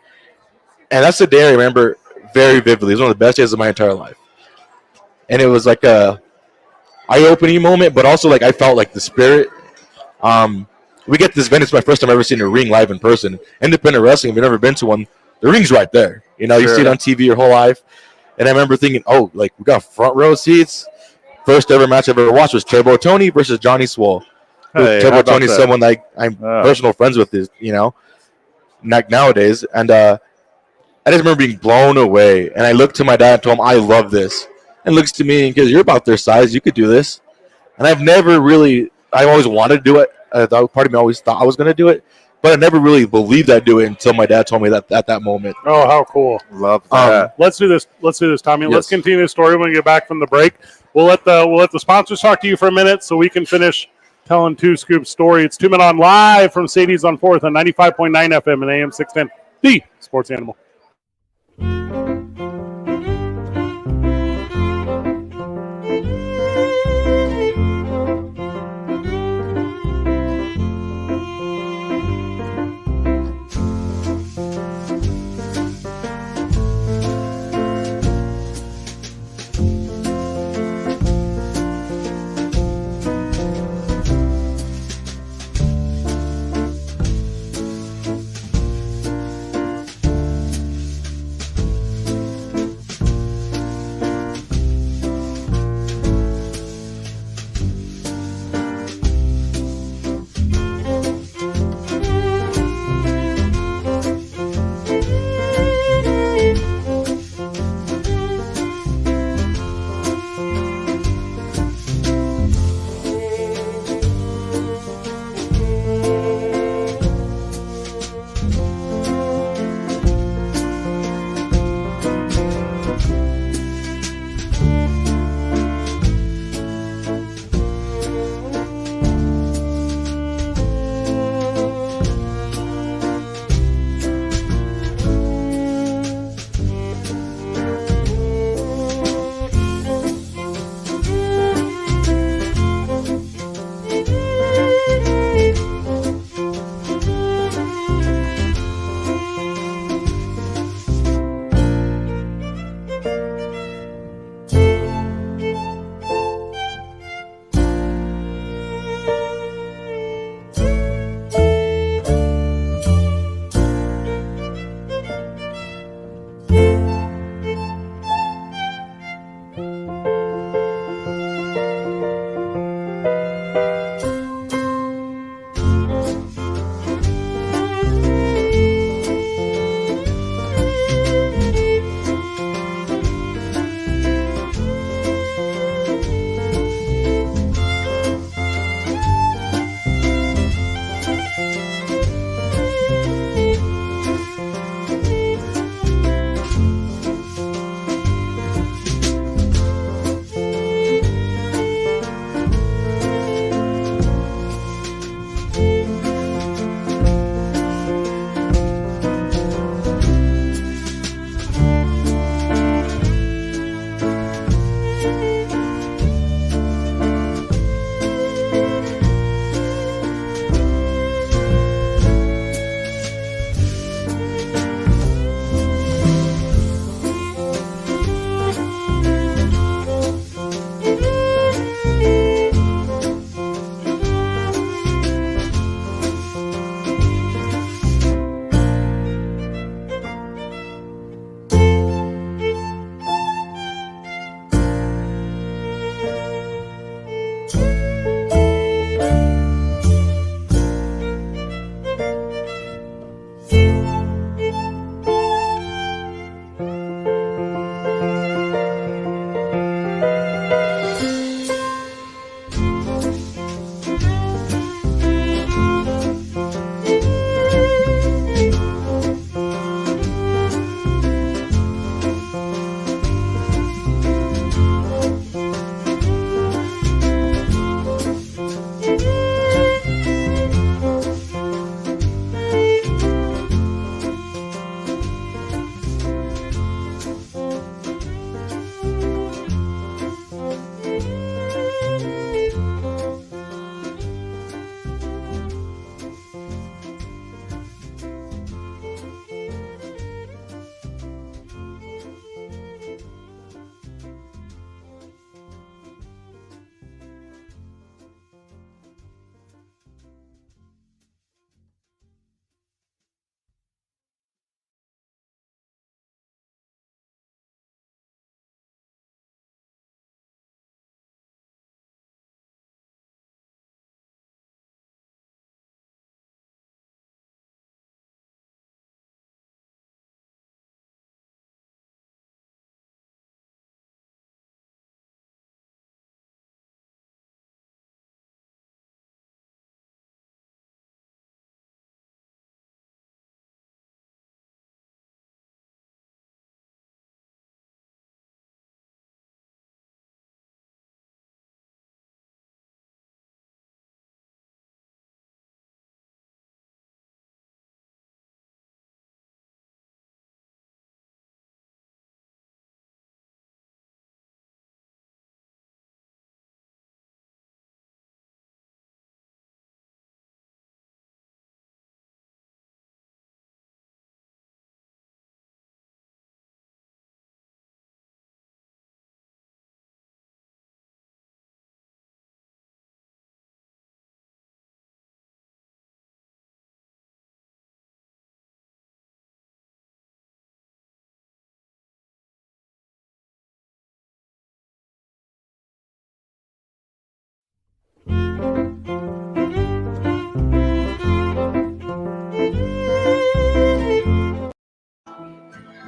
And that's the day I remember very vividly. It was one of the best days of my entire life. And it was like a eye-opening moment, but also like I felt like the spirit. We get this event. It's my first time ever seeing a ring live in person. Independent wrestling, if you've never been to one, the ring's right there. You see it on TV your whole life. And I remember thinking, we got front row seats. First ever match I've ever watched was Turbo Tony versus Johnny Swole. Hey, Turbo Tony's someone like I'm personal friends with, nowadays. And I just remember being blown away. And I looked to my dad and told him, I love this. And looks to me and goes, you're about their size. You could do this. And I've always wanted to do it. Part of me always thought I was going to do it, but I never really believed I'd do it until my dad told me that at that moment. Oh, how cool. Love that. Let's do this, Tommy. Yes. Let's continue the story when we get back from the break. We'll let the sponsors talk to you for a minute so we can finish telling Two Scoop's story. It's 2 Men On live from Sadie's on 4th on 95.9 FM and AM 610, the Sports Animal.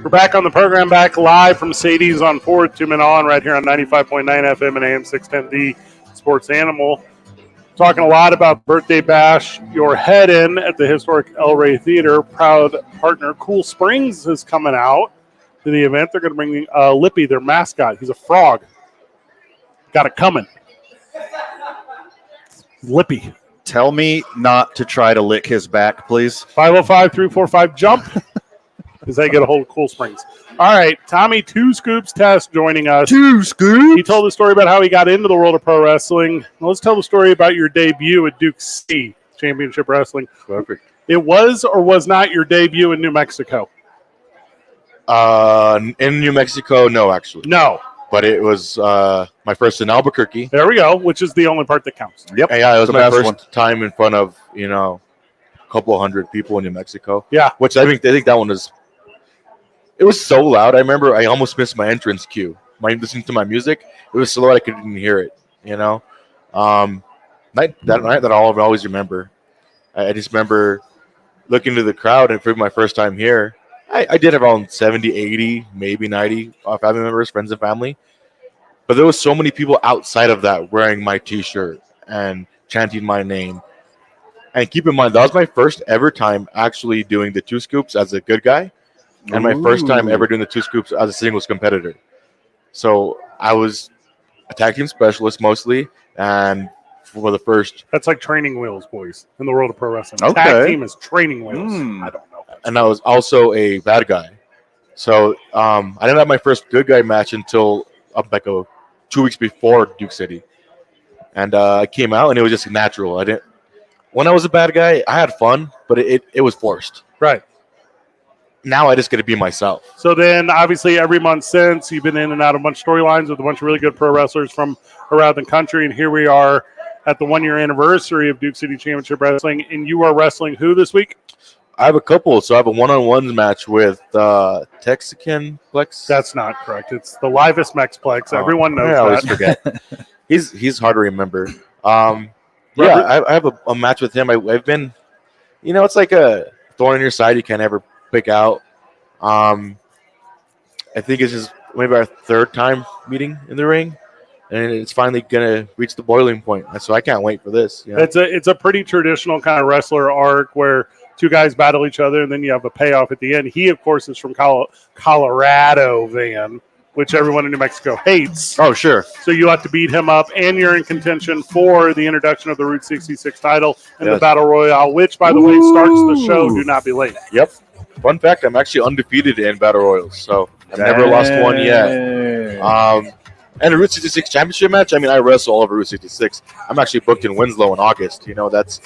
We're back on the program, back live from Sadie's on 4th, 2 men on, right here on 95.9 FM and AM 610, the Sports Animal. Talking a lot about Birthday Bash. Your head-in at the historic El Rey Theater. Proud partner Cool Springs is coming out to the event. They're going to bring Lippy, their mascot. He's a frog. Got it coming. Lippy. Tell me not to try to lick his back, please. 505-345-JUMP is how you get a hold of Cool Springs. All right, Tommy Two Scoops Test joining us. Two scoops. He told the story about how he got into the world of pro wrestling. Now let's tell the story about your debut at Duke City Championship Wrestling. Perfect. It was or was not your debut in New Mexico? In New Mexico, no, actually. No. But it was my first in Albuquerque. There we go, which is the only part that counts. Yep. And yeah, it was The my best first one. time in front of, a couple hundred people in New Mexico. Yeah. Which I think that one was, it was so loud. I remember I almost missed my entrance cue. Listening to my music, it was so loud I couldn't even hear it, That night that I'll always remember. I just remember looking to the crowd, and for my first time here, I did around 70, 80, maybe 90 family members, friends and family. But there was so many people outside of that wearing my T-shirt and chanting my name. And keep in mind, that was my first ever time actually doing the two scoops as a good guy, and my first time ever doing the two scoops as a singles competitor. So I was a tag team specialist mostly, and for the first... That's like training wheels, boys, in the world of pro wrestling. Okay. Tag team is training wheels. I don't know. And I was also a bad guy. So I didn't have my first good guy match until like 2 weeks before Duke City. And I came out, and it was just natural. When I was a bad guy, I had fun, but it was forced. Right. Now I just get to be myself. So then, obviously, every month since, you've been in and out of a bunch of storylines with a bunch of really good pro wrestlers from around the country. And here we are at the 1-year anniversary of Duke City Championship Wrestling. And you are wrestling who this week? I have a couple. So I have a one-on-one match with Texican Plex. That's not correct. It's the livest Mexplex. Everyone knows I always that. forget. He's hard to remember. I have a match with him. I've been, it's like a thorn in your side you can't ever pick out. I think it's just maybe our third time meeting in the ring, and it's finally gonna reach the boiling point. So I can't wait for this. It's a pretty traditional kind of wrestler arc where two guys battle each other, and then you have a payoff at the end. He, of course, is from Colorado, Van, which everyone in New Mexico hates. Oh, sure. So you have to beat him up, and you're in contention for the introduction of the Route 66 title and the Battle Royale, which, by the way, starts the show. Do not be late. Yep. Fun fact, I'm actually undefeated in Battle Royals, so I've never lost one yet. And the Route 66 championship match, I wrestle all over Route 66. I'm actually booked in Winslow in August. That's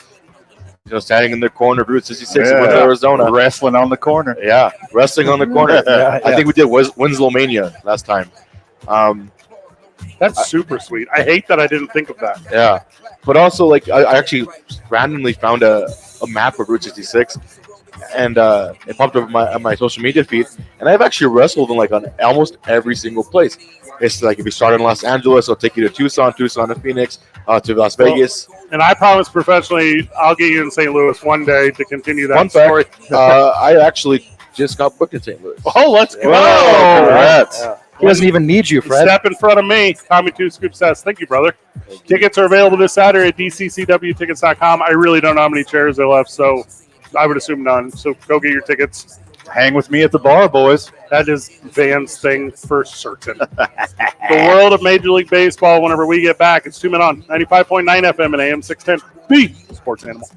standing in the corner of Route 66 in Arizona. Wrestling on the corner. Yeah, wrestling on the corner. I think we did Winslow Mania last time. That's super sweet. I hate that I didn't think of that. Yeah. But also, I actually randomly found a map of Route 66, and it popped up on my social media feed, and I've actually wrestled in on almost every single place. It's like if you start in Los Angeles, I'll take you to Tucson to Phoenix, to Las Vegas. And I promise professionally, I'll get you in St. Louis one day to continue that Fun story. fact, I actually just got booked in St. Louis. Oh, let's go. Congrats. He doesn't even need you, Fred. Step in front of me. Tommy Two Scoop says, thank you, brother. Tickets are available this Saturday at dccwtickets.com. I really don't know how many chairs are left, so I would assume none. So go get your tickets. Hang with me at the bar, boys. That is Van's thing for certain. The world of Major League Baseball, whenever we get back, it's 2 Men On, 95.9 FM and AM 610. The Sports Animal.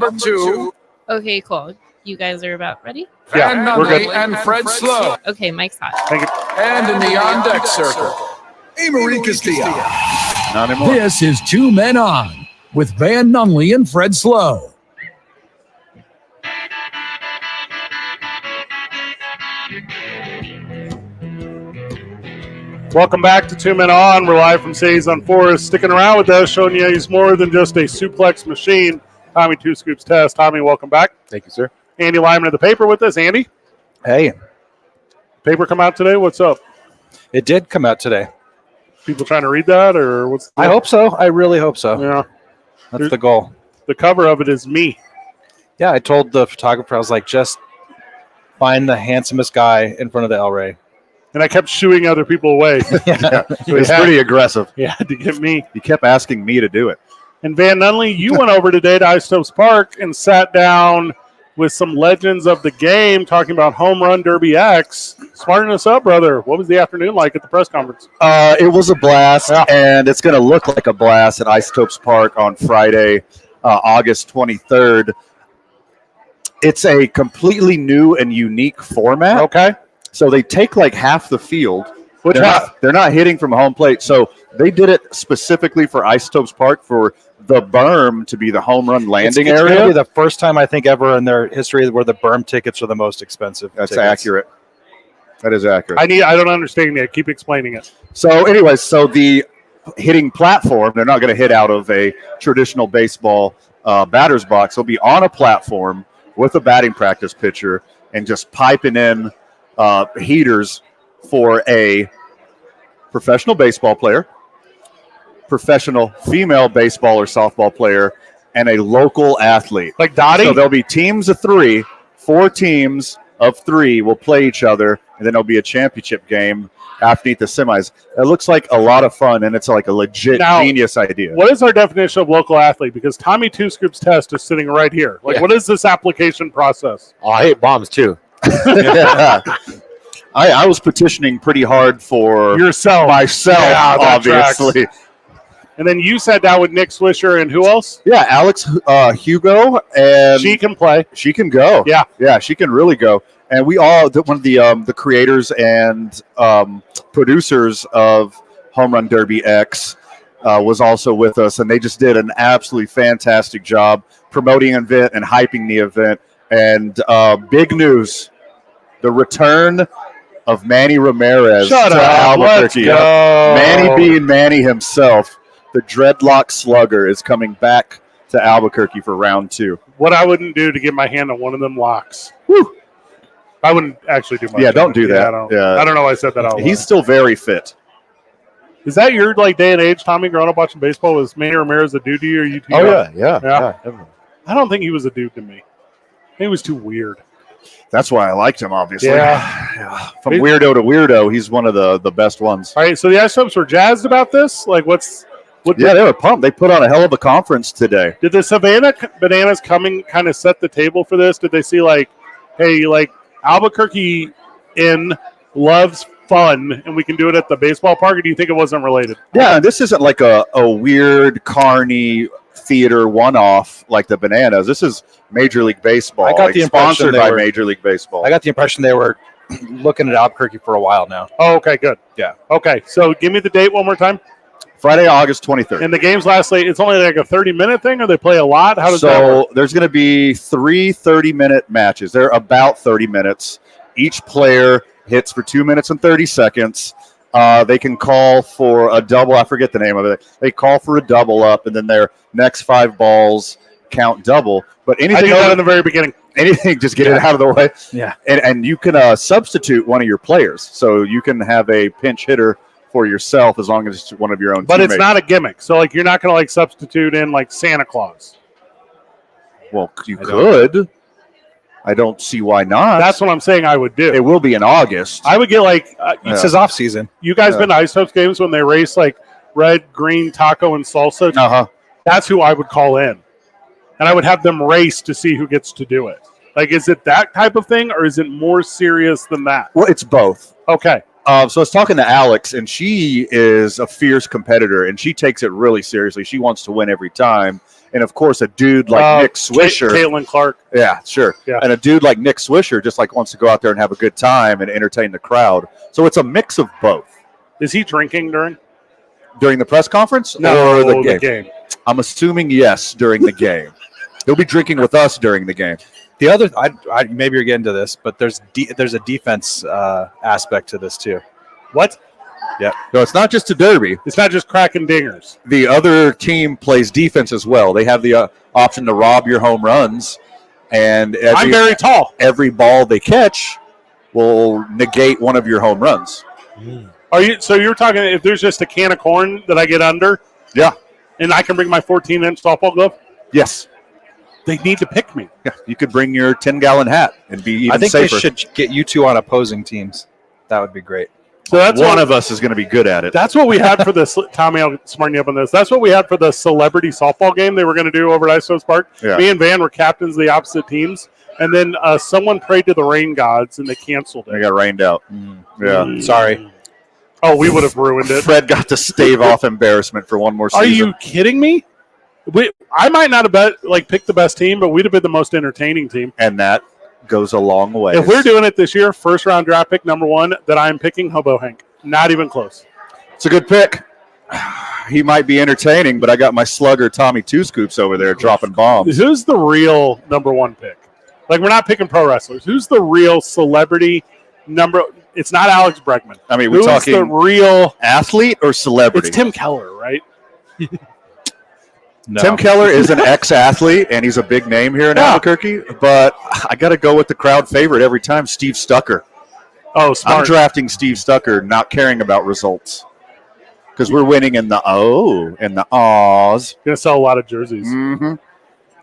Number 2, Okay, cool. You guys are about ready? Van Yeah, we're good. Nunley and Fred Slow. Okay, Mike's hot. Thank you. And in the on-deck circle, Amory Castillo. Not anymore. This is Two Men On with Van Nunley and Fred Slow. Welcome back to Two Men On. We're live from Saison Forest. Sticking around with us, showing you he's more than just a suplex machine. Tommy Two Scoops Test. Tommy, welcome back. Thank you, sir. Andy Lyman of the paper with us. Andy, Hey, paper come out today? What's up? it did come out today. People trying to read that, or what's? I hope so. I really hope so. Yeah, That's the goal. the cover of it is me. Yeah, I told the photographer, I was like, just find the handsomest guy in front of the El Rey. And I kept shooing other people away. Yeah, So it's pretty aggressive. he had to get me. He kept asking me to do it. And Van Nunley, you went over today to Isotopes Park and sat down with some legends of the game talking about Home Run Derby X. Smarten us up, brother. What was the afternoon like at the press conference? It was a blast, Yeah. and it's going to look like a blast at Isotopes Park on Friday, August 23rd. It's a completely new and unique format. Okay. So they take like half the field. Which They're half? not, they're not hitting from home plate. So they did it specifically for Isotopes Park for the berm to be the home run landing It's area. gonna be the first time I think ever in their history where the berm tickets are the most expensive. That's tickets. accurate. That is accurate. I don't understand yet. Keep explaining it. So, anyways, so the hitting platform, they're not going to hit out of a traditional baseball batter's box. They'll be on a platform with a batting practice pitcher and just piping in heaters for a professional baseball player, professional female baseball or softball player, and a local athlete. Like Dottie? So there'll be teams of 3, 4 teams of 3 will play each other, and then there'll be a championship game after the semis. It looks like a lot of fun, and it's like a legit Now, genius idea. What is our definition of local athlete? Because Tommy Two Scoops Test is sitting right here. Like, Yeah. what is this application process? Oh, I hate bombs too. I was petitioning pretty hard for Yourself. myself, Yeah, that obviously. And then you sat down with Nick Swisher and who else? Yeah, Alex Hugo, and She can play. she can go. Yeah. She can really go. And we all, one of the creators and producers of Home Run Derby X was also with us, and they just did an absolutely fantastic job promoting an event and hyping the event. And big news, the return of Manny Ramirez Shut to up. Albuquerque. Let's go. Manny being Manny himself, the dreadlock slugger, is coming back to Albuquerque for round 2. What I wouldn't do to get my hand on one of them locks. Woo. I wouldn't actually do much. Yeah, of don't it. do that. I don't know why I said that out loud. He's still very fit. Is that your like day and age, Tommy, growing up watching baseball? Was Manny Ramirez a dude to you or you? Oh Yeah. yeah. definitely. I don't think he was a dude to me. He was too weird. That's why I liked him, obviously. Yeah. From weirdo to weirdo, he's one of the best ones. All right, so the Isotopes were jazzed about this. Like, what? Yeah, they were pumped. They put on a hell of a conference today. Did the Savannah Bananas coming kind of set the table for this? Did they see like, hey, like Albuquerque loves fun, and we can do it at the baseball park? Or do you think it wasn't related? Yeah, and this isn't like a weird carny theater one-off like the Bananas. This is Major League Baseball. I got the impression sponsored they by were- Major League Baseball. I got the impression they were looking at Albuquerque for a while now. Oh, okay, good. Yeah. Okay, so give me the date one more time. Friday, August 23rd. And the games last late. It's only like a 30-minute thing, or they play a lot. How does that work? So there's going to be 3 30-minute matches. They're about 30 minutes. Each player hits for 2 minutes and 30 seconds. They can call for a double. I forget the name of it. They call for a double up, and then their next 5 balls count double. But I anything knew that in the very beginning. anything, just get it out of the way. Yeah. And you can substitute one of your players. So you can have a pinch hitter for yourself as long as it's one of your own But teammates. it's not a gimmick. So like you're not going to like substitute in like Santa Claus. Well, you could. I don't see why not. That's what I'm saying I would do. It will be in August. I would get like It's his off season. you guys Yeah. been to Isotopes games when they race like red, green, taco, and salsa? Uh-huh. That's who I would call in. And I would have them race to see who gets to do it. Like, is it that type of thing or is it more serious than that? Well, it's both. Okay. So I was talking to Alex, and she is a fierce competitor, and she takes it really seriously. She wants to win every time. And of course, a dude like Nick Swisher, Caitlin Clark. yeah, sure, and a dude like Nick Swisher just like wants to go out there and have a good time and entertain the crowd. So it's a mix of both. Is he drinking During the press conference No, or the game? I'm assuming yes during the game. He'll be drinking with us during the game. The other, maybe you're getting to this, but there's a defense aspect to this too. What? Yeah. No, it's not just a derby. It's not just cracking dingers. The other team plays defense as well. They have the option to rob your home runs, and I'm very tall. Every ball they catch will negate one of your home runs. Are you? So you're talking if there's just a can of corn that I get under? Yeah. And I can bring my 14-inch softball glove? Yes. They need to pick me. Yeah. You could bring your 10-gallon hat and be even I think safer. they should get you two on opposing teams. That would be great. So that's one of us is going to be good at it. That's what we had for this. Tommy, I'll smarten you up on this. That's what we had for the celebrity softball game they were going to do over at Isotopes Park. Yeah. Me and Van were captains of the opposite teams. And then someone prayed to the rain gods, and they canceled it. They got rained out. Yeah. Sorry. Oh, we would have ruined it. Fred got to stave off embarrassment for one more season. Are you kidding me? I might not have picked the best team, but we'd have been the most entertaining team. And that goes a long way. If we're doing it this year, first round draft pick number 1, that I'm picking Hobo Hank. Not even close. It's a good pick. He might be entertaining, but I got my slugger Tommy Two Scoops over there dropping bombs. Who's the real number 1 pick? Like, we're not picking pro wrestlers. Who's the real celebrity number? It's not Alex Bregman. I mean, we're Who's talking the real athlete or celebrity? It's Tim Keller, right? No. Tim Keller is an ex-athlete, and he's a big name here in Albuquerque. But I got to go with the crowd favorite every time, Steve Stucker. Oh, smart. I'm drafting Steve Stucker, not caring about results, because we're winning in the and the ahs. Going to sell a lot of jerseys. Mm-hmm.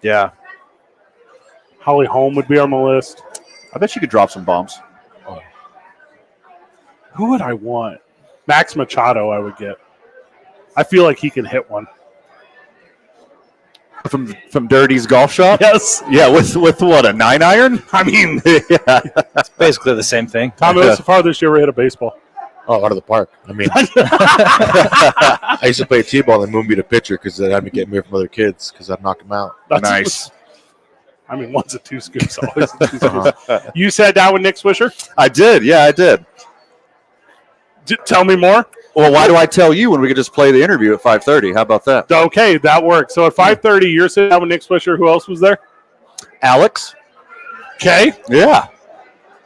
Yeah. Holly Holm would be on the list. I bet you could drop some bombs. Who would I want? Max Machado, I would get. I feel like he can hit one. From Dirty's golf shop? Yes. Yeah, with what, a 9-iron? I mean, yeah. It's basically the same thing. Tommy, what's the farthest you ever hit a baseball? Oh, out of the park. I mean, I used to play t-ball and move me to pitcher because then I'd be getting me from other kids because I'd knock them out. That's Nice. I mean, one's a 2 scoops, always a 2 scoops. You sat down with Nick Swisher? I did. Yeah, I did. Tell me more. Well, why do I tell you when we could just play the interview at 5:30? How about that? Okay, that works. So at 5:30, you're sitting down with Nick Swisher. Who else was there? Alex? Okay. Yeah.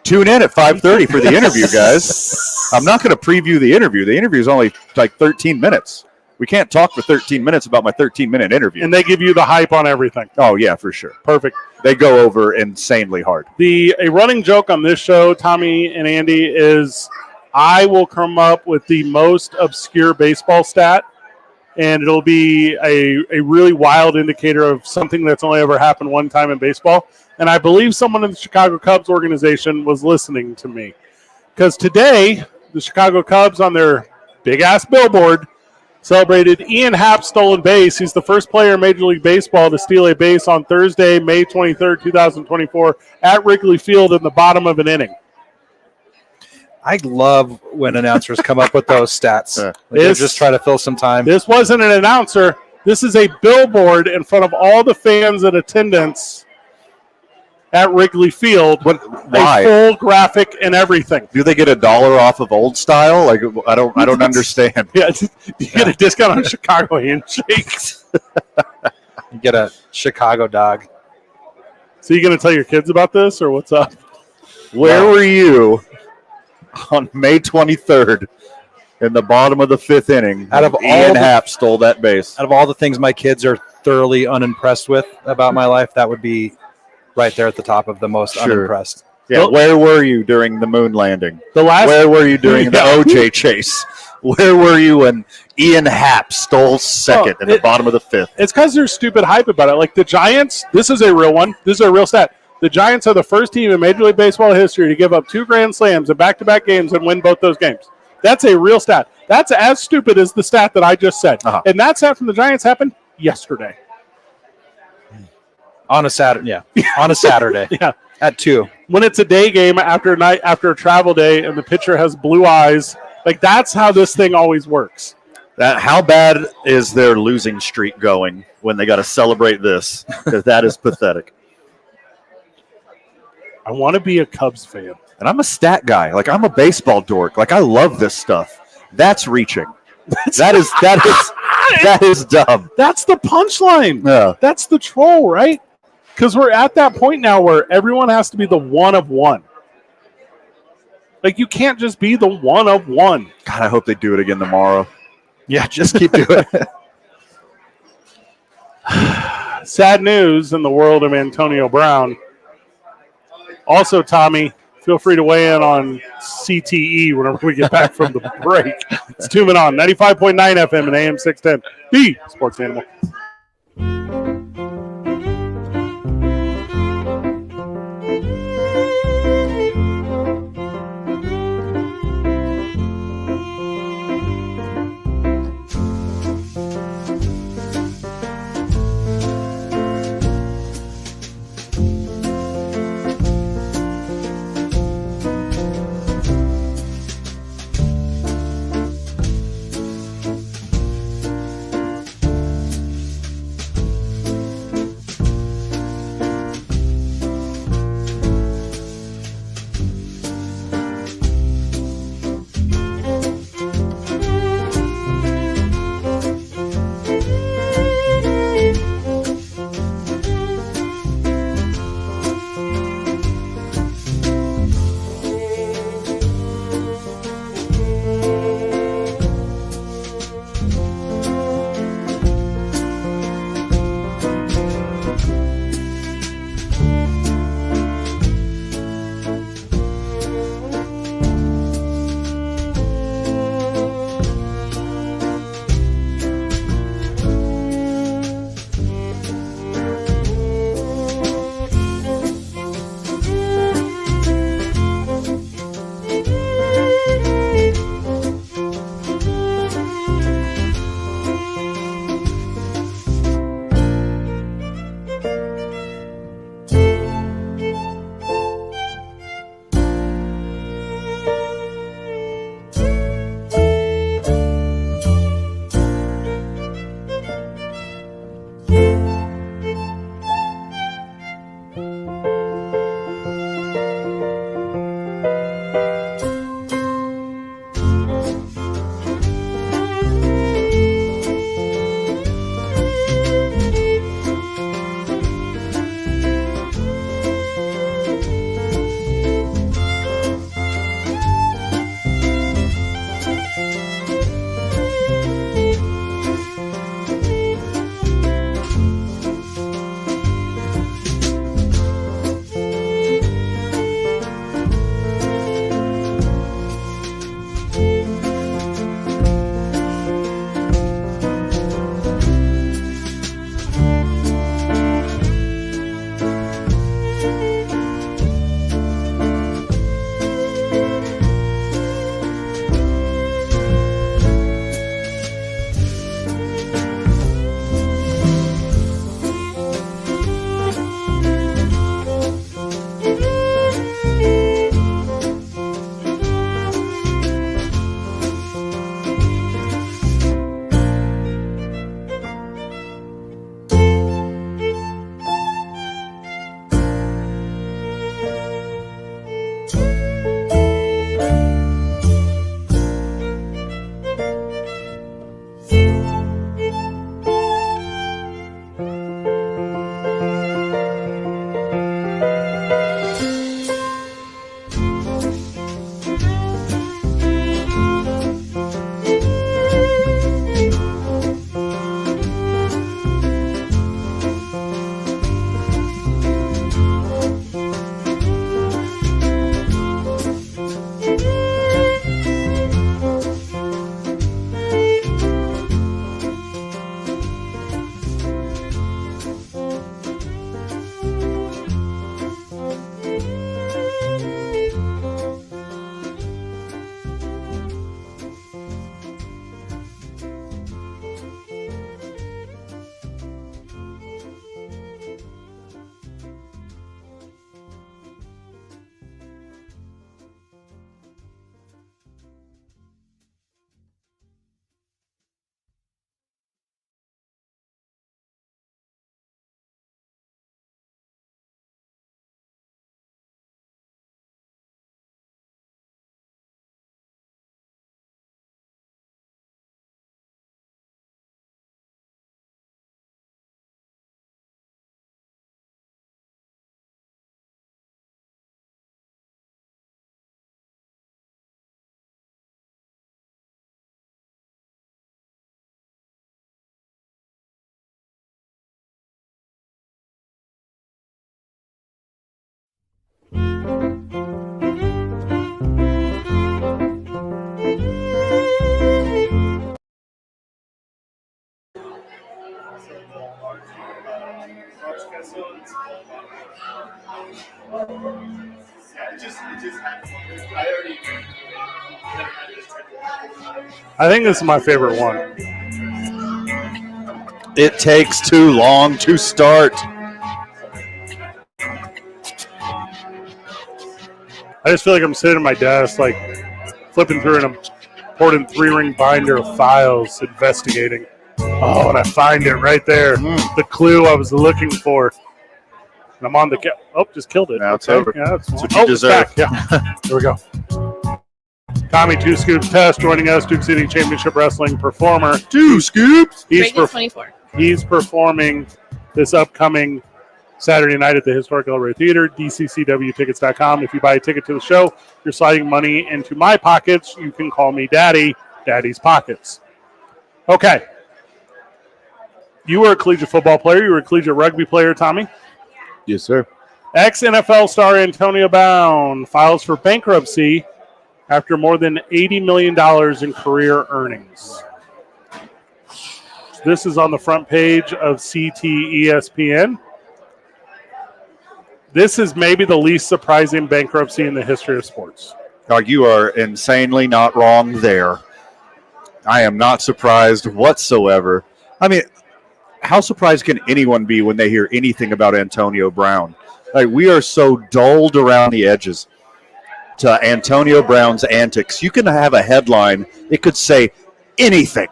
Tune in at 5:30 for the interview, guys. I'm not going to preview the interview. The interview is only like 13 minutes. We can't talk for 13 minutes about my 13-minute interview. And they give you the hype on everything. Oh, yeah, for sure. Perfect. They go over insanely hard. A running joke on this show, Tommy and Andy, is I will come up with the most obscure baseball stat, and it'll be a really wild indicator of something that's only ever happened one time in baseball. And I believe someone in the Chicago Cubs organization was listening to me. Because today, the Chicago Cubs on their big-ass billboard celebrated Ian Happ's stolen base. He's the first player in Major League Baseball to steal a base on Thursday, May 23rd, 2024, at Wrigley Field in the bottom of an inning. I love when announcers come up with those stats. Yeah. Like they just try to fill some time. This wasn't an announcer. This is a billboard in front of all the fans in attendance at Wrigley Field. Why? A full graphic and everything. Do they get $1 off of old style? Like I don't understand. Yeah, you get a discount on Chicago handshakes. You get a Chicago dog. So you going to tell your kids about this, or what's up? Where were you on May 23rd in the bottom of the 5th inning? Out of all Ian the- Happ stole that base. Out of all the things my kids are thoroughly unimpressed with about my life, that would be right there at the top of the most Sure. unimpressed. Yeah, Well- where were you during the moon landing? The last Where were you during the Yeah. OJ chase? Where were you when Ian Happ stole second in the bottom of the 5th? It's because there's stupid hype about it. Like the Giants, this is a real one. This is a real stat. The Giants are the first team in Major League Baseball history to give up 2 grand slams in back-to-back games and win both those games. That's a real stat. That's as stupid as the stat that I just said. Uh-huh. And that stat from the Giants happened yesterday. On a Saturday, yeah. On a Saturday. Yeah. At 2. When it's a day game after a travel day and the pitcher has blue eyes, like that's how this thing always works. How bad is their losing streak going when they got to celebrate this? Because that is pathetic. I want to be a Cubs fan. And I'm a stat guy. Like, I'm a baseball dork. Like, I love this stuff. That's reaching. That is dumb. That's the punchline. Yeah. That's the troll, right? Because we're at that point now where everyone has to be the one of one. Like, you can't just be the one of one. God, I hope they do it again tomorrow. Yeah, just keep doing it. Sad news in the world of Antonio Brown. Also, Tommy, feel free to weigh in on CTE whenever we get back from the break. It's 2 Men On, 95.9 FM and AM 610, the Sports Animal. I think this is my favorite one. It takes too long to start. I just feel like I'm sitting at my desk, like flipping through an important 3-ring binder of files, investigating. Oh, and I find it right there. The clue I was looking for. And I'm on the just killed it. Now it's over. Yeah, that's what you deserve. It's back. Yeah. Here we go. Tommy Two Scoops Test joining us, Duke City Championship Wrestling performer. Two Scoops. Vegas 24. He's performing this upcoming Saturday night at the Historic El Rey Theater, dccwtickets.com. If you buy a ticket to the show, you're sliding money into my pockets. You can call me Daddy, Daddy's Pockets. Okay. You were a collegiate football player. You were a collegiate rugby player, Tommy. Yes, sir. Ex-NFL star Antonio Brown files for bankruptcy after more than $80 million in career earnings. This is on the front page of CT ESPN. This is maybe the least surprising bankruptcy in the history of sports. You are insanely not wrong there. I am not surprised whatsoever. I mean, how surprised can anyone be when they hear anything about Antonio Brown? Like, we are so dulled around the edges to Antonio Brown's antics. You can have a headline. It could say anything.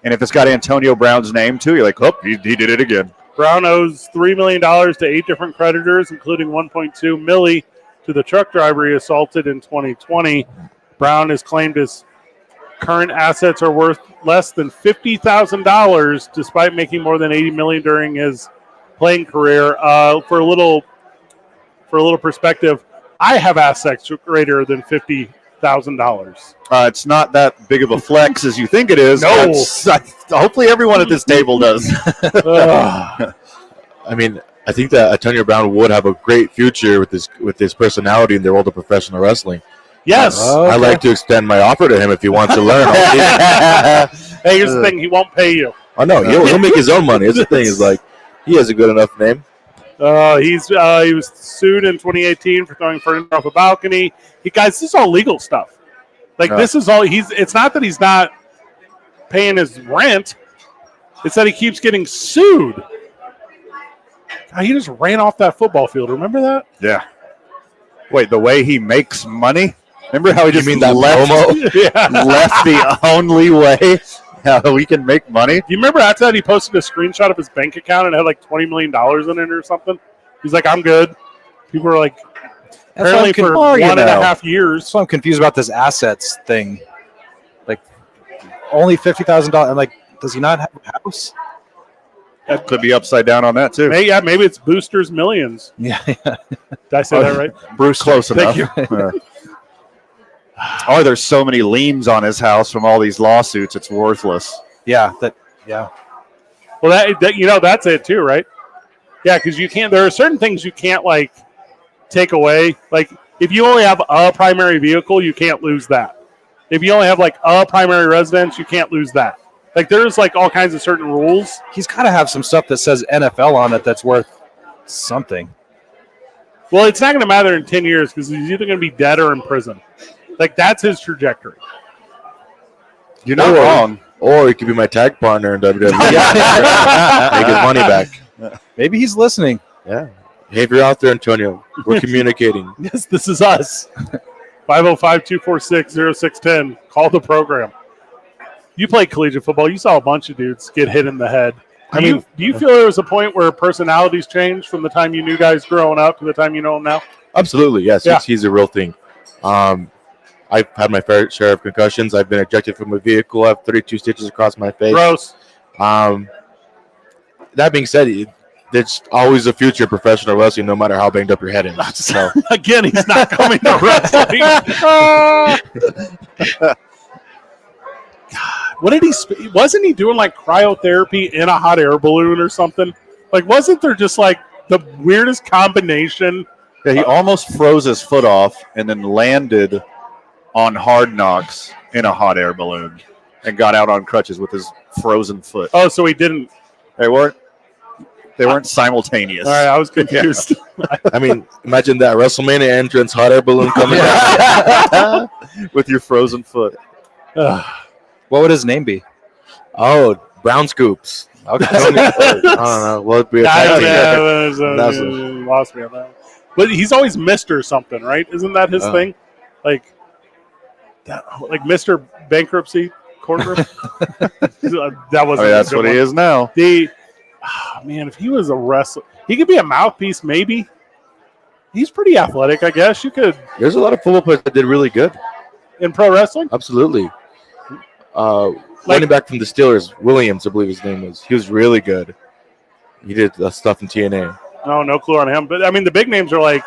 And if it's got Antonio Brown's name, too, you're like, oh, he did it again. Brown owes $3 million to 8 different creditors, including $1.2 million to the truck driver he assaulted in 2020. Brown has claimed his current assets are worth less than $50,000, despite making more than $80 million during his playing career. For a little perspective, I have assets greater than $50,000. It's not that big of a flex as you think it is. No. Hopefully everyone at this table does. I mean, I think that Antonio Brown would have a great future with his personality in the world of professional wrestling. Yes. I'd like to extend my offer to him if he wants to learn. Hey, here's the thing. He won't pay you. Oh, no, he'll make his own money. That's the thing. Is like, he has a good enough name. He was sued in 2018 for throwing furniture off a balcony. Guys, this is all legal stuff. This is all it's not that he's not paying his rent. It's that he keeps getting sued. God, he just ran off that football field. Remember that? Yeah. Wait, the way he makes money? Remember how he just that left, left the only way how we can make money? Do you remember after that he posted a screenshot of his bank account and it had like $20 million in it or something? He's like, I'm good. People were like, apparently for 1.5 years. So I'm confused about this assets thing. Like, only $50,000. I'm like, does he not have a house? That could be upside down on that, too. Hey, maybe it's Booster's Millions. Yeah. Did I say that right? Bruce, close enough. There's so many liens on his house from all these lawsuits, it's worthless. Yeah. Well, that's it too, right? Yeah, because you can't. There are certain things you can't like take away. Like if you only have a primary vehicle, you can't lose that. If you only have like a primary residence, you can't lose that. Like there's like all kinds of certain rules. He's got to have some stuff that says NFL on it that's worth something. Well, it's not going to matter in 10 years because he's either going to be dead or in prison. Like that's his trajectory. You're not wrong. Or he could be my tag partner in WWE. Make his money back. Maybe he's listening. Yeah. Hey, if you're out there, Antonio, we're communicating. Yes, this is us. 505-246-0610. Call the program. You played collegiate football. You saw a bunch of dudes get hit in the head. Do you feel there was a point where personalities changed from the time you knew guys growing up to the time you know them now? Absolutely, yes. Yeah. He's a real thing. I've had my fair share of concussions. I've been ejected from a vehicle. I have 32 stitches across my face. Gross. That being said, there's always a future of professional wrestling, no matter how banged up your head is. So. Again, he's not coming to wrestling. What did wasn't he doing like cryotherapy in a hot air balloon or something? Like, wasn't there just like the weirdest combination Yeah, he almost froze his foot off and then landed on Hard Knocks in a hot air balloon and got out on crutches with his frozen foot. Oh, so he didn't. They weren't simultaneous. All right, I was confused. I mean, imagine that WrestleMania entrance, hot air balloon coming down. With your frozen foot. What would his name be? Oh, Brown Scoops. Okay. I don't know. What would be a tag team? That's Lost me on that. But he's always Mr. something, right? Isn't that his thing? Like Mr. Bankruptcy Courtroom? That wasn't. That's what he is now. Man, if he was a wrestler, he could be a mouthpiece, maybe. He's pretty athletic, I guess. You could There's a lot of football players that did really good. in pro wrestling. Absolutely. Running back from the Steelers, Williams, I believe his name was. He was really good. He did stuff in TNA. Oh, no clue on him. But I mean, the big names are like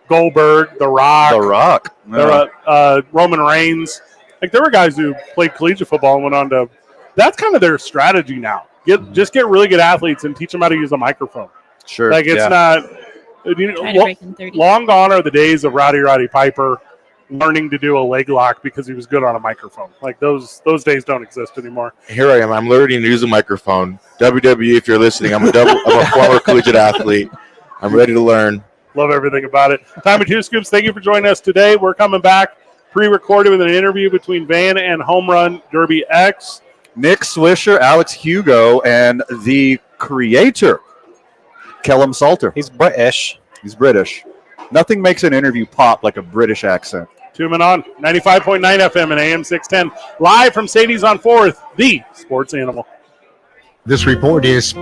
Goldberg, The Rock, The Rock. Roman Reigns. Like there were guys who played collegiate football and went on to. That's kind of their strategy now. Just get really good athletes and teach them how to use a microphone. Sure. Like it's not. Try to break in 30. Long gone are the days of Roddy Piper learning to do a leg lock because he was good on a microphone. Like those days don't exist anymore. Here I am. I'm learning to use a microphone. WWE, if you're listening, I'm a former collegiate athlete. I'm ready to learn. Love everything about it. Time of 2 Scoops. Thank you for joining us today. We're coming back pre-recorded with an interview between Van and Home Run Derby X. Nick Swisher, Alex Hugo, and the creator, Kellum Salter. He's British. He's British. Nothing makes an interview pop like a British accent. 2 Men On, 95.9 FM and AM 610. Live from Sadie's on 4th, the sports animal. This report is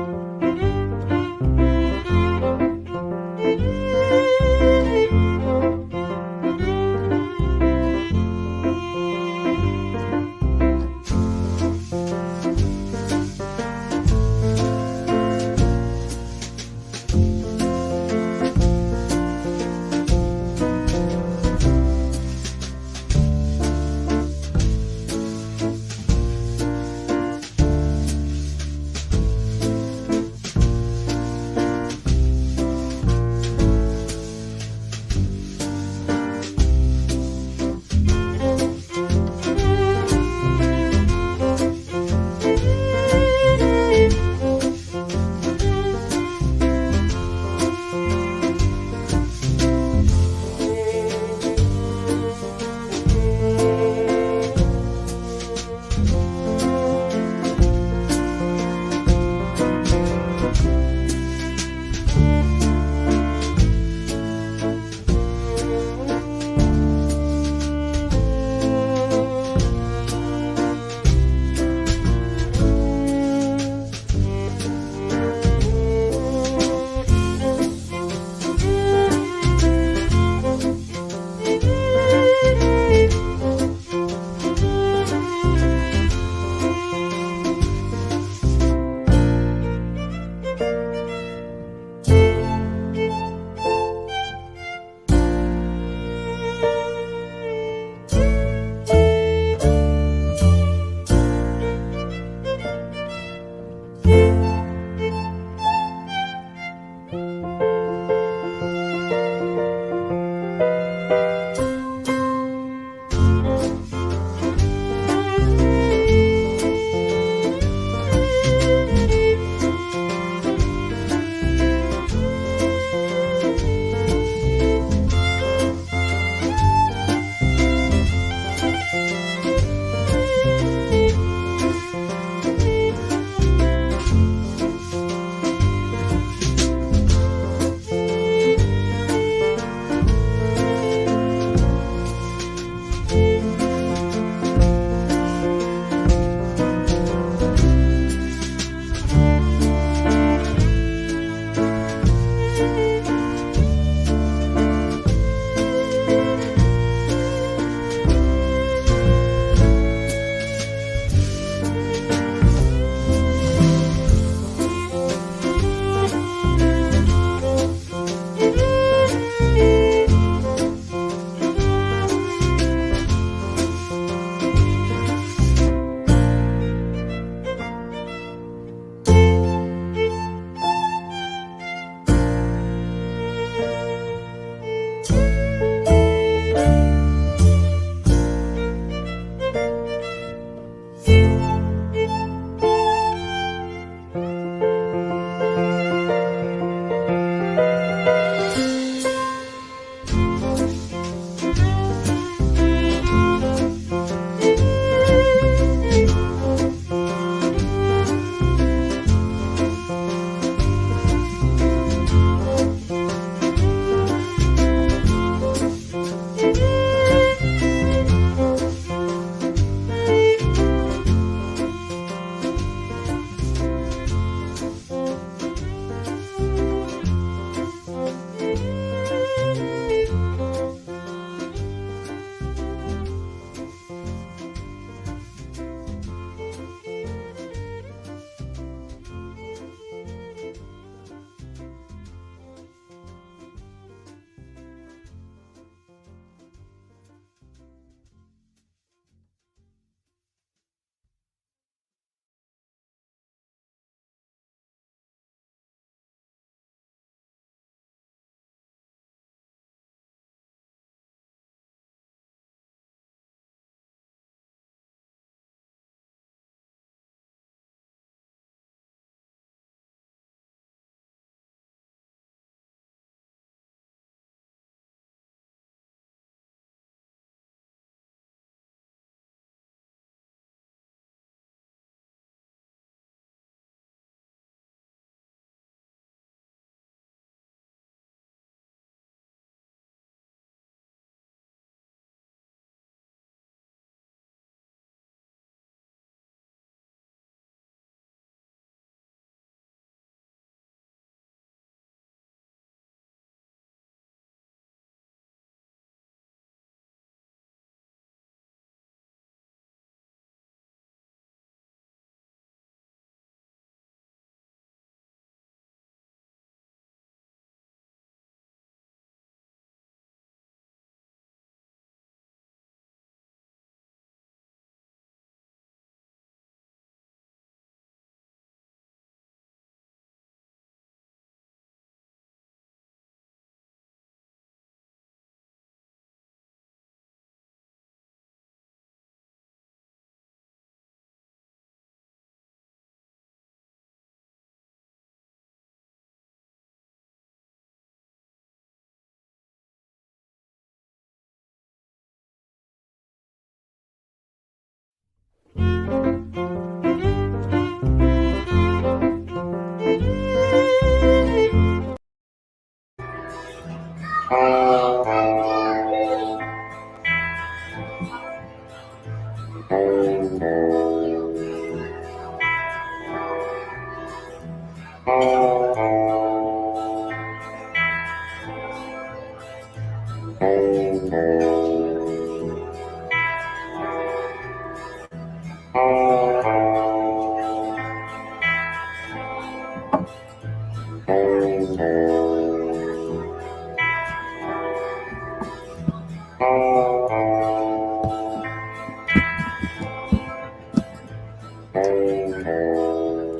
You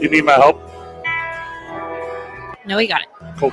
need my help? No, we got it. Cool.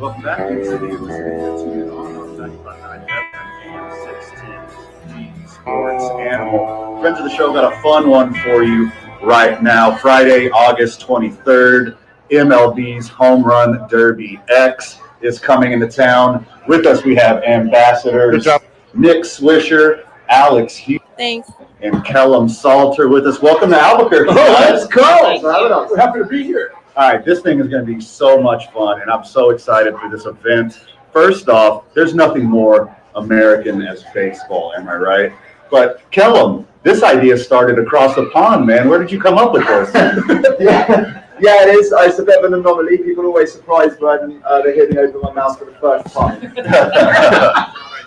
Welcome back to the city of Tune on 95.9 FM 610 Sports Animal. Friends of the show, got a fun one for you right now. Friday, August 23rd, MLB's Home Run Derby X is coming into town. With us, we have ambassadors Nick Swisher, Alex Hughes, Thanks. and Kellum Salter with us. Welcome to Albuquerque. Let's go. We're happy to be here. All right, this thing is going to be so much fun, and I'm so excited for this event. First off, there's nothing more American as baseball, am I right? But Kellum, this idea started across the pond, man. Where did you come up with this? Yeah, it is. It's a bit of an anomaly. People are always surprised when they hear me open my mouth for the first time.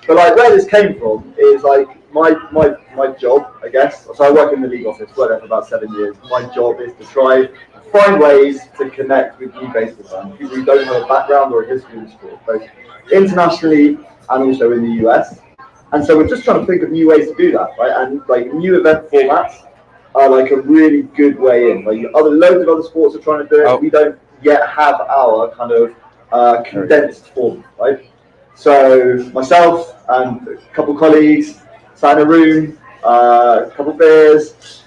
But like, where this came from is like my job, I guess. So I work in the league office, worked there for about 7 years. My job is to try find ways to connect with new baseball fans, people who don't have a background or a history in sport, both internationally and also in the US. And so we're just trying to think of new ways to do that, right? And like new event formats are like a really good way in. Like loads of other sports are trying to do it. We don't yet have our kind of condensed form, right? So myself and a couple colleagues sat in a room, a couple beers,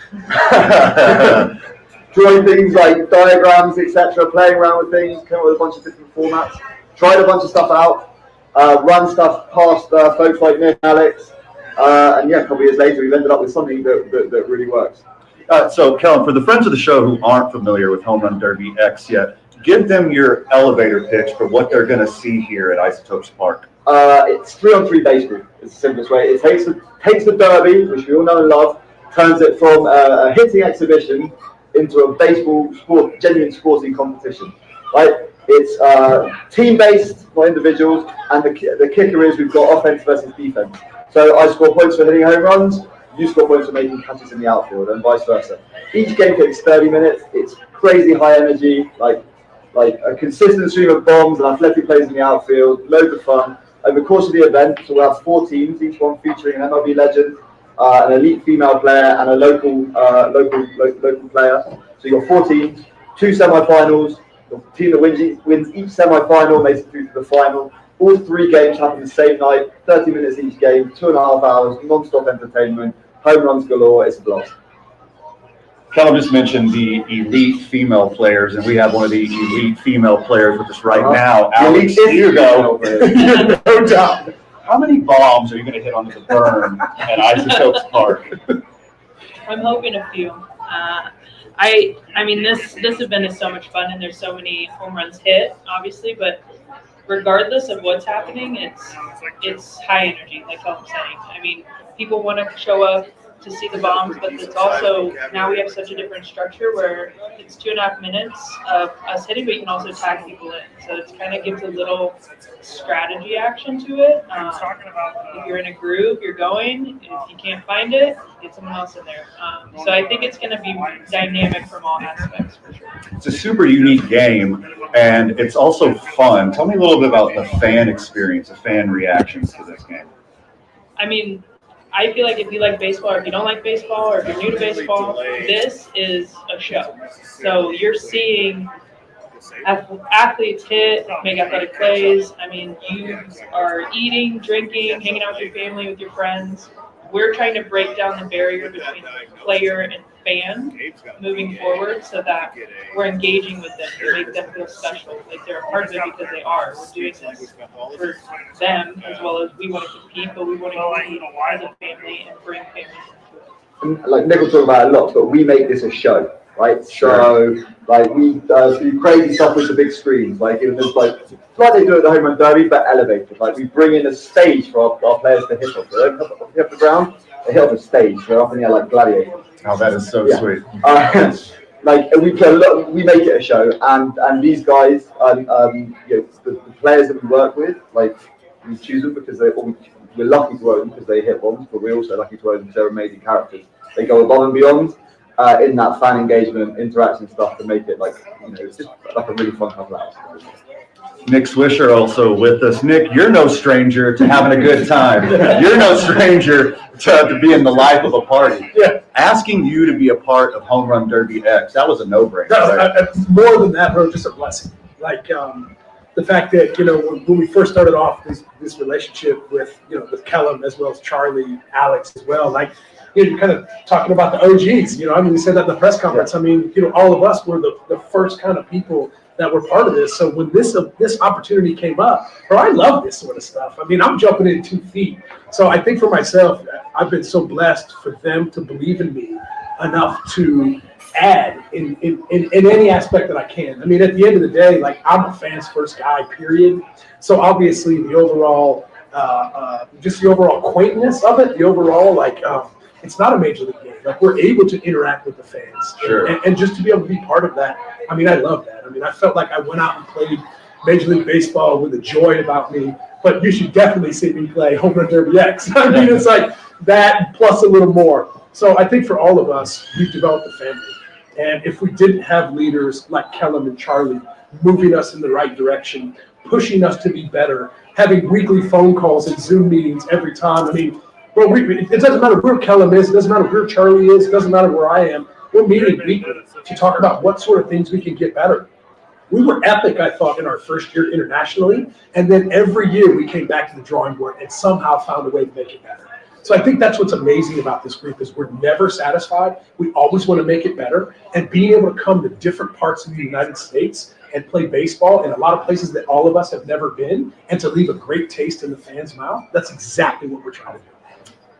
drawing things like diagrams, etc., playing around with things, come up with a bunch of different formats, tried a bunch of stuff out, run stuff past folks like Nick and Alex, and yeah, a couple of years later, we've ended up with something that really works. So, Kellum, for the friends of the show who aren't familiar with Home Run Derby X yet, give them your elevator pitch for what they're going to see here at Isotopes Park. It's 3-on-3 baseball. It's the simplest way. It takes the Derby, which we all know and love, turns it from a hitting exhibition into a baseball sport, genuine sporting competition, right? It's team-based, not individuals, and the kicker is we've got offense versus defense. So I score points for hitting home runs, you score points for making catches in the outfield, and vice versa. Each game takes 30 minutes. It's crazy high energy, like a consistent stream of bombs and athletic plays in the outfield, loads of fun. Over the course of the event, so we'll have 4 teams, each one featuring an MLB legend, an elite female player, and a local player. So you've got 4 teams, 2 semi-finals. The team that wins each semi-final makes it through to the final. All 3 games happen the same night, 30 minutes each game, 2.5 hours, non-stop entertainment, home runs galore. It's a blast. Kellum just mentioned the elite female players, and we have one of the elite female players with us right now. Alex Hugo. No doubt. How many bombs are you going to hit onto the berm at Isotopes Park? I'm hoping a few. I mean, this event is so much fun, and there's so many home runs hit, obviously. But regardless of what's happening, it's high energy, like I'm saying. I mean, people want to show up to see the bombs, but it's also now we have such a different structure where it's 2.5 minutes of us hitting, but you can also tag people in. So it kind of gives a little strategy action to it. If you're in a group, you're going. If you can't find it, get someone else in there. So I think it's going to be dynamic from all aspects for sure. It's a super unique game, and it's also fun. Tell me a little bit about the fan experience, the fan reactions to this game. I mean, I feel like if you like baseball or if you don't like baseball or if you're new to baseball, this is a show. So you're seeing athletes hit, make athletic plays. I mean, you are eating, drinking, hanging out with your family, with your friends. We're trying to break down the barrier between player and fan moving forward so that we're engaging with them to make them feel special. Like they're a part of it because they are. We're doing this for them as well as we want to compete, but we want to compete as a family and bring families into it. And like Nick will talk about it a lot, but we make this a show, right? So like we do crazy stuff with the big screens, like it was like they do at the Home Run Derby, but elevated. Like we bring in a stage for our players to hit off. They don't hit off the ground, they hit off a stage. They're up in the air like gladiators. Oh, that is so sweet. Like we play a lot, we make it a show, and these guys, you know, the players that we work with, like we choose them because we're lucky to own them because they hit bombs, but we're also lucky to own them because they're amazing characters. They go above and beyond in that fan engagement, interaction stuff to make it like, you know, it's just like a really fun couple of hours. Nick Swisher also with us. Nick, you're no stranger to having a good time. You're no stranger to being the life of a party. Yeah. Asking you to be a part of Home Run Derby X, that was a no-brainer. Right? More than that, bro, just a blessing. Like the fact that, you know, when we first started off this relationship with, you know, with Kellum as well as Charlie, Alex as well, like, you know, you're kind of talking about the OGs, you know, I mean, we said that in the press conference. I mean, you know, all of us were the first kind of people that were part of this. So when this opportunity came up, bro, I love this sort of stuff. I mean, I'm jumping in 2 feet. So I think for myself, I've been so blessed for them to believe in me enough to add in any aspect that I can. I mean, at the end of the day, like, I'm a fans first guy, period. So obviously the overall, just the overall quaintness of it, the overall, like, it's not a major league game. Like, we're able to interact with the fans. Sure. And just to be able to be part of that, I mean, I love that. I mean, I felt like I went out and played Major League Baseball with a joy about me, but you should definitely see me play Home Run Derby X. I mean, it's like that plus a little more. So I think for all of us, we've developed a family. And if we didn't have leaders like Kellum and Charlie moving us in the right direction, pushing us to be better, having weekly phone calls and Zoom meetings every time, I mean, well, it doesn't matter where Kellum is, it doesn't matter where Charlie is, it doesn't matter where I am. We're meeting weekly to talk about what sort of things we can get better. We were epic, I thought, in our first year internationally, and then every year we came back to the drawing board and somehow found a way to make it better. So I think that's what's amazing about this group is we're never satisfied. We always want to make it better, and being able to come to different parts of the United States and play baseball in a lot of places that all of us have never been, and to leave a great taste in the fans' mouth, that's exactly what we're trying to do.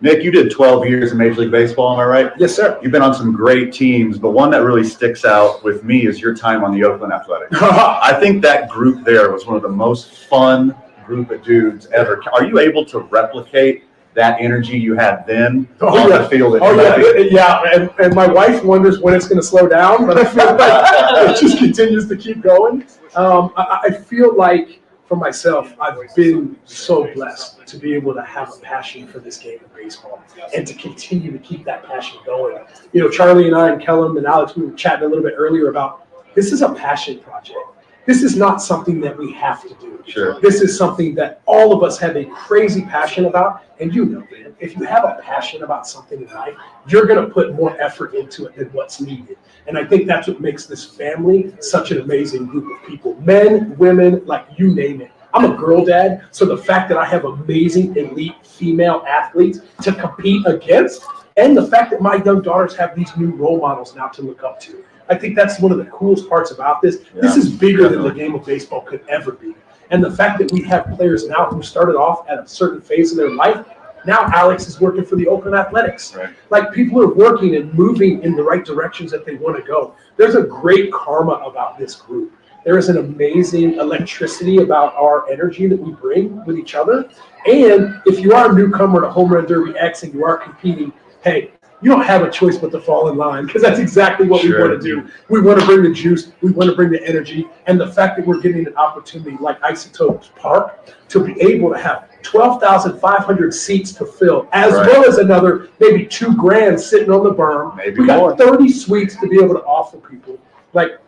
Nick, you did 12 years in Major League Baseball, am I right? Yes, sir. You've been on some great teams, but one that really sticks out with me is your time on the Oakland Athletics. I think that group there was one of the most fun group of dudes ever. Are you able to replicate that energy you had then on the field? And my wife wonders when it's going to slow down, but I feel like it just continues to keep going. I feel like, for myself, I've been so blessed to be able to have a passion for this game of baseball and to continue to keep that passion going. You know, Charlie and I and Kellum and Alex, we were chatting a little bit earlier about this is a passion project. This is not something that we have to do. Sure. This is something that all of us have a crazy passion about. And you know, man, if you have a passion about something in life, you're going to put more effort into it than what's needed. And I think that's what makes this family such an amazing group of people. Men, women, like you name it. I'm a girl dad, so the fact that I have amazing elite female athletes to compete against, and the fact that my young daughters have these new role models now to look up to. I think that's one of the coolest parts about this. Yeah, this is bigger than the game of baseball could ever be. And the fact that we have players now who started off at a certain phase of their life, now Alex is working for the Oakland Athletics. Right. Like, people are working and moving in the right directions that they want to go. There's a great karma about this group. There is an amazing electricity about our energy that we bring with each other. And if you are a newcomer to Home Run Derby X and you are competing, hey, you don't have a choice but to fall in line, because that's exactly what we want to do. We want to bring the juice. We want to bring the energy. And the fact that we're getting an opportunity like Isotopes Park to be able to have 12,500 seats to fill, as well as another maybe $2,000 sitting on the berm. Maybe we got 30 suites to be able to offer people. Like,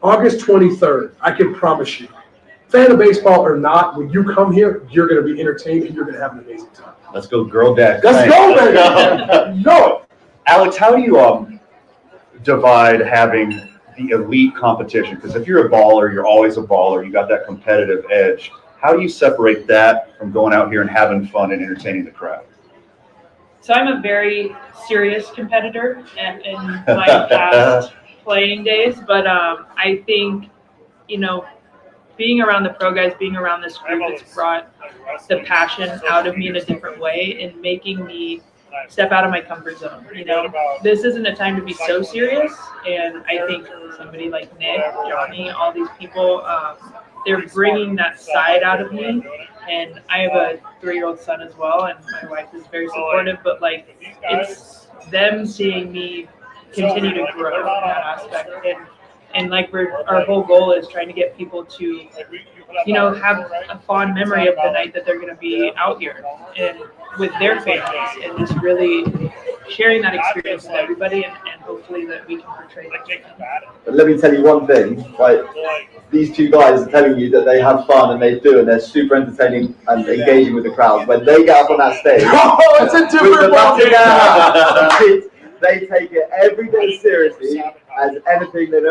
August 23rd, I can promise you, fan of baseball or not, when you come here, you're going to be entertained and you're going to have an amazing time. Let's go, girl dad. Let's go, baby. No. Alex, how do you divide having the elite competition? Because if you're a baller, you're always a baller. You got that competitive edge. How do you separate that from going out here and having fun and entertaining the crowd? So I'm a very serious competitor in my past playing days, but I think, you know, being around the pro guys, being around this group, it's brought the passion out of me in a different way and making me step out of my comfort zone. You know, this isn't a time to be so serious, and I think somebody like Nick, Johnny, all these people, they're bringing that side out of me. And I have a 3-year-old son as well, and my wife is very supportive, but like, it's them seeing me continue to grow in that aspect. And like our whole goal is trying to get people to, have a fond memory of the night that they're going to be out here and with their families, and just really sharing that experience with everybody, and hopefully that we can portray that. But let me tell you one thing, right? These two guys are telling you that they have fun, and they do, and they're super entertaining and engaging with the crowd. When they get up on that stage, it's a different ballgame. They take it every day seriously as anything they've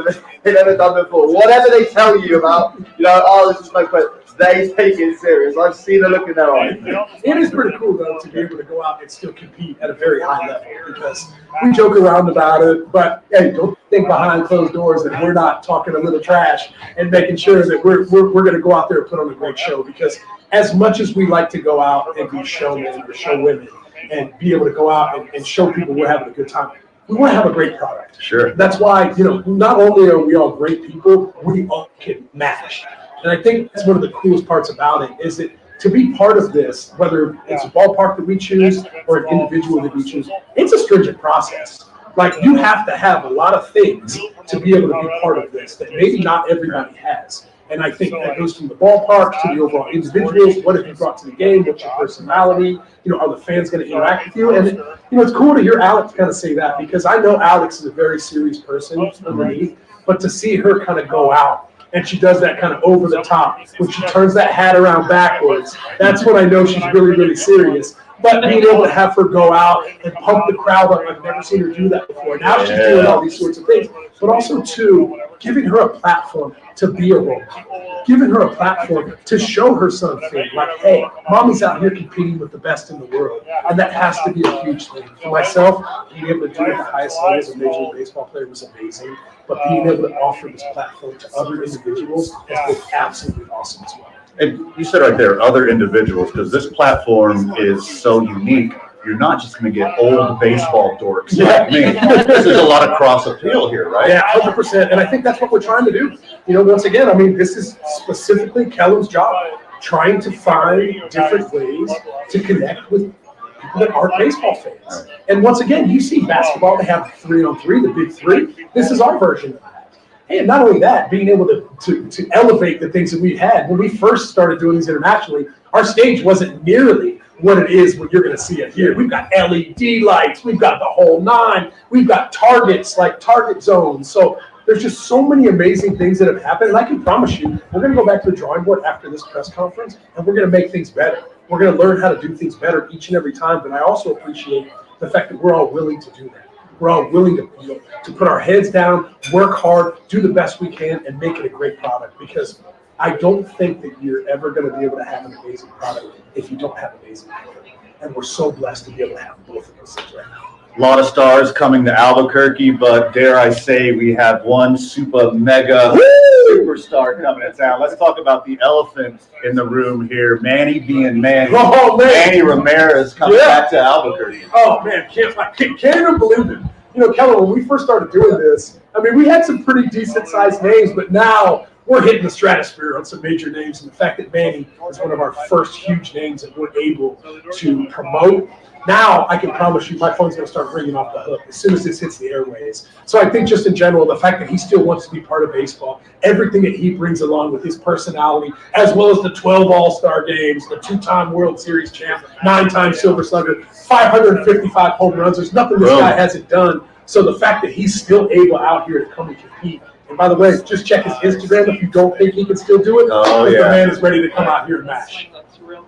ever done before. Whatever they tell you about, this is my question. They take it serious. I've seen the look in their eyes. It is pretty cool, though, to be able to go out and still compete at a very high level, because we joke around about it, but hey, don't think behind closed doors that we're not talking a little trash and making sure that we're going to go out there and put on a great show. Because as much as we like to go out and be showmen or show women and be able to go out and show people we're having a good time, we want to have a great product. Sure. That's why, not only are we all great people, we all can match. And I think that's one of the coolest parts about it, is that to be part of this, whether it's a ballpark that we choose or an individual that we choose, it's a stringent process. Like, you have to have a lot of things to be able to be part of this that maybe not everybody has. And I think that goes from the ballpark to the overall individuals. What have you brought to the game? What's your personality? Are the fans going to interact with you? And, it's cool to hear Alex kind of say that, because I know Alex is a very serious person underneath, but to see her kind of go out, and she does that kind of over the top, when she turns that hat around backwards, that's when I know she's really, really serious. But being able to have her go out and pump the crowd up, I've never seen her do that before. Now she's doing all these sorts of things, but also, too, giving her a platform to be a role model, giving her a platform to show her something like, hey, mommy's out here competing with the best in the world. And that has to be a huge thing. For myself, being able to do it at the highest level as a Major League Baseball player was amazing, but being able to offer this platform to other individuals has been absolutely awesome as well. And you said right there, other individuals, because this platform is so unique. You're not just going to get old baseball dorks like me. There's a lot of cross appeal here, right? Yeah, 100%. And I think that's what we're trying to do. Once again, this is specifically Kellen's job, trying to find different ways to connect with people that aren't baseball fans. And once again, you see basketball, they have 3-on-3, the big three. This is our version of that. And not only that, being able to elevate the things that we had. When we first started doing these internationally, our stage wasn't nearly what it is what you're going to see it here. We've got LED lights. We've got the whole nine. We've got targets, like target zones. So there's just so many amazing things that have happened. And I can promise you, we're going to go back to the drawing board after this press conference, and we're going to make things better. We're going to learn how to do things better each and every time. But I also appreciate the fact that we're all willing to do that. We're all willing to put our heads down, work hard, do the best we can, and make it a great product. Because I don't think that you're ever going to be able to have an amazing product if you don't have amazing people. And we're so blessed to be able to have both of those things right now. A lot of stars coming to Albuquerque, but dare I say we have one super mega superstar coming to town. Let's talk about the elephant in the room here, Manny being Manny. Oh, man. Manny Ramirez coming back to Albuquerque. Oh, man, can't even believe it. Kellen, when we first started doing this, we had some pretty decent-sized names, but now we're hitting the stratosphere on some major names. And the fact that Manny is one of our first huge names that we're able to promote, now I can promise you my phone's going to start ringing off the hook as soon as this hits the airways. So I think just in general, the fact that he still wants to be part of baseball, everything that he brings along with his personality, as well as the 12 All-Star games, the 2-time World Series champ, 9-time Silver Slugger, 555 home runs. There's nothing this guy hasn't done. So the fact that he's still able out here to come and compete. And by the way, just check his Instagram if you don't think he can still do it. The man is ready to come out here and mash. That's real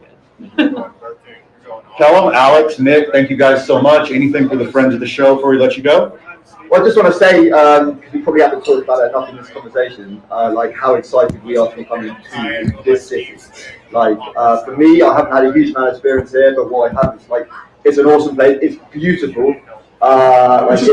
good. Kellum, Alex, Nick, thank you guys so much. Anything for the friends of the show before we let you go? Well, I just want to say, because we probably haven't talked about it enough in this conversation, how excited we are to be coming to this city. For me, I haven't had a huge amount of experience here, but what I have is it's an awesome place. It's beautiful.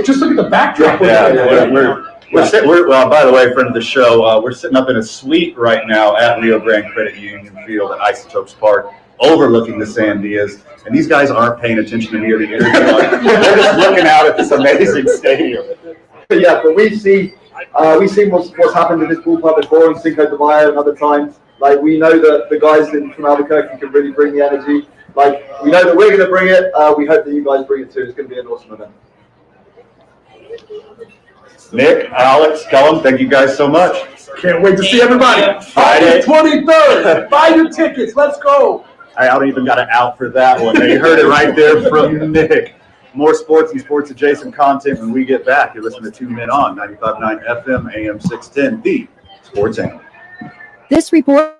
Just look at the backdrop. Well, by the way, friend of the show, we're sitting up in a suite right now at Rio Grande Credit Union Field at Isotopes Park, overlooking the Sandias. And these guys aren't paying attention to me or the interview. They're just looking out at this amazing stadium. Yeah, but we've seen what's happened in this ballpark before in Cinco de Mayo and other times. We know that the guys from Albuquerque can really bring the energy. We know that we're going to bring it. We hope that you guys bring it too. It's going to be an awesome event. Nick, Alex, Kellum, thank you guys so much. Can't wait to see everybody. Friday 23rd. Buy your tickets. Let's go. I don't even got an out for that one. You heard it right there from Nick. More sports and sports adjacent content when we get back. You're listening to 2 Men On 95.9 FM, AM 610, the Sports Animal. This report.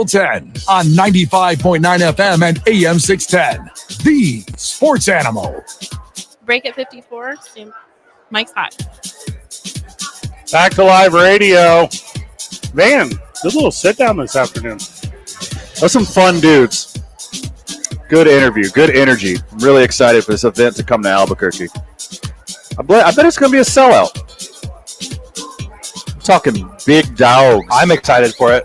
10 on 95.9 FM and AM 610. The Sports Animal. Break at 54. Mike's hot. Back to live radio. Man, good little sit down this afternoon. That's some fun dudes. Good interview, good energy. I'm really excited for this event to come to Albuquerque. I bet it's going to be a sellout. I'm talking big dogs. I'm excited for it.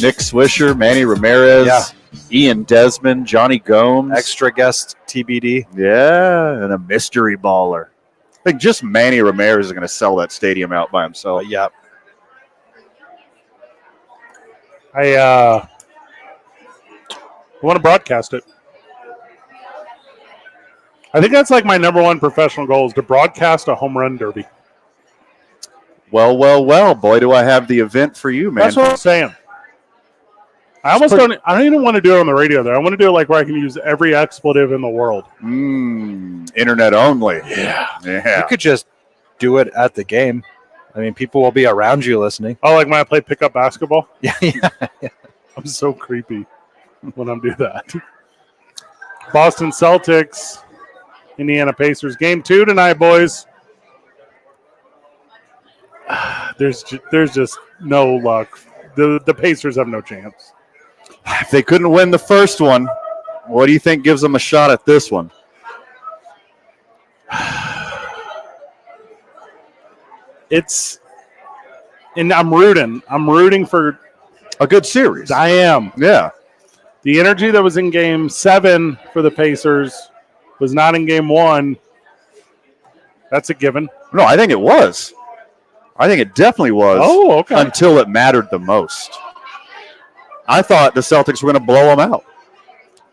Nick Swisher, Manny Ramirez, Ian Desmond, Johnny Gomes. Extra guest TBD. Yeah, and a mystery baller. I think just Manny Ramirez is going to sell that stadium out by himself. Yeah. I want to broadcast it. I think that's like my number one professional goal is to broadcast a home run derby. Well. Boy, do I have the event for you, man. That's what I'm saying. I don't even want to do it on the radio there. I want to do it like where I can use every expletive in the world. Internet only. Yeah. You could just do it at the game. I mean, people will be around you listening. Oh, like when I play pickup basketball? Yeah. I'm so creepy when I'm doing that. Boston Celtics, Indiana Pacers. Game 2 tonight, boys. There's just no luck. The Pacers have no chance. If they couldn't win the first one, what do you think gives them a shot at this one? And I'm rooting for a good series. I am. Yeah. The energy that was in Game 7 for the Pacers was not in Game 1. That's a given. No, I think it was. I think it definitely was. Oh, okay. Until it mattered the most. I thought the Celtics were going to blow them out.